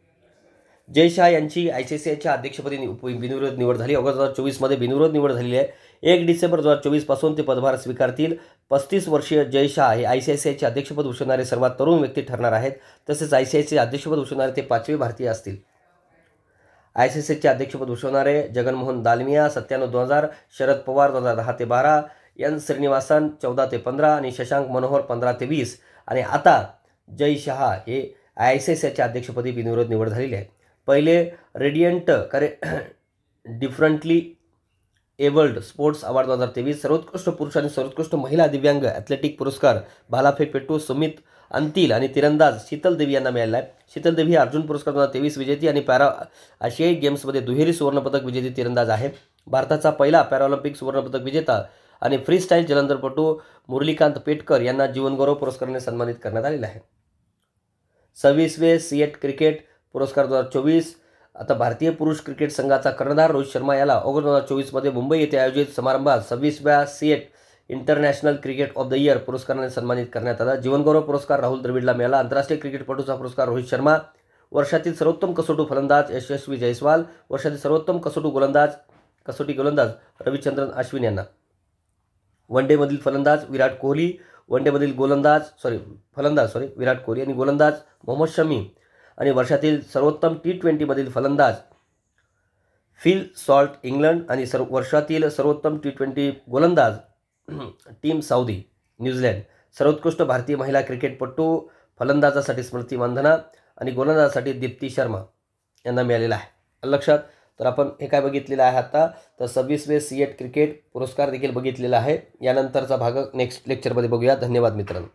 जय शाह यांची ICCIच्या अध्यक्षपदी बिनविरोध निवड झाली. ऑगस्ट 2024मध्ये बिनविरोध निवड झालेली आहे. 1 डिसेंबर 2024 पासून ते पदभार स्वीकारतील. 35 वर्षीय जय शाह हे ICCIचे अध्यक्षपद भूषवणारे सर्वात तरुण व्यक्ती ठरणार आहेत. तसेच ICCIचे अध्यक्षपद भूषवणारे ते 5वे भारतीय असतील. ICCIचे अध्यक्षपद भूषवणारे जगनमोहन दालमिया 97-2000, शरद पवार 2010 ते 12, N श्रीनिवासन 14 ते 15 आणि शशांक मनोहर 15 ते 20. आणि आता जय शाह हे ICCच्या अध्यक्षपदी बिनविरोध निवड झालेली आहे. पहिले radiant differently abled sports award 2023, सर्वोत्कृष्ट पुरुष आणि सर्वोत्कृष्ट महिला दिव्यांग ॲथलेटिक पुरस्कार भालाफेकपटू सुमित अंतिल आणि तिरंदाज शीतल देवी यांना मिळाला आहे. शीतल देवी ही अर्जुन पुरस्कार 2023 विजेती आणि पॅरा आशियाई गेम्समध्ये दुहेरी सुवर्णपदक विजेती तिरंदाज आहे. भारताचा पहिला पॅराऑलिम्पिक सुवर्णपदक विजेता आणि फ्रीस्टाईल जलंधरपटू मुरलीकांत पेटकर यांना जीवनगौरव पुरस्काराने सन्मानित करण्यात आलेले आहे. 26वे सिएट क्रिकेट पुरस्कार 2024. आता भारतीय पुरुष क्रिकेट संघाचा कर्णधार रोहित शर्मा याला ऑगस्ट 2024 मध्ये मुंबई येथे आयोजित समारंभात 26व्या CEAT international cricket of the year पुरस्काराने सन्मानित करण्यात आला. जीवनगौरव पुरस्कार राहुल द्रविडला मिळाला. आंतरराष्ट्रीय क्रिकेटपटूचा पुरस्कार रोहित शर्मा, वर्षातील सर्वोत्तम कसोटी फलंदाज यशस्वी जयस्वाल, वर्षातील सर्वोत्तम कसोटी गोलंदाज रविचंद्रन अश्विन यांना, वनडेमधील फलंदाज विराट कोहली, फलंदाज विराट कोहली आणि गोलंदाज मोहम्मद शमी आणि वर्षातील सर्वोत्तम T20मधील फलंदाज फिल सॉल्ट इंग्लंड आणि वर्षातील सर्वोत्तम T20 गोलंदाज टीम साऊदी न्यूझीलंड. सर्वोत्कृष्ट भारतीय महिला क्रिकेटपटू फलंदाजासाठी स्मृती मंधना आणि गोलंदाजासाठी दीप्ती शर्मा यांना मिळालेला आहे. लक्षात. तर आपण हे काय बघितलेलं आहे आता, तर 26वे सिएट क्रिकेट पुरस्कार देखील बघितलेला आहे. यानंतरचा भाग नेक्स्ट लेक्चरमध्ये बघूया. धन्यवाद मित्रांनो.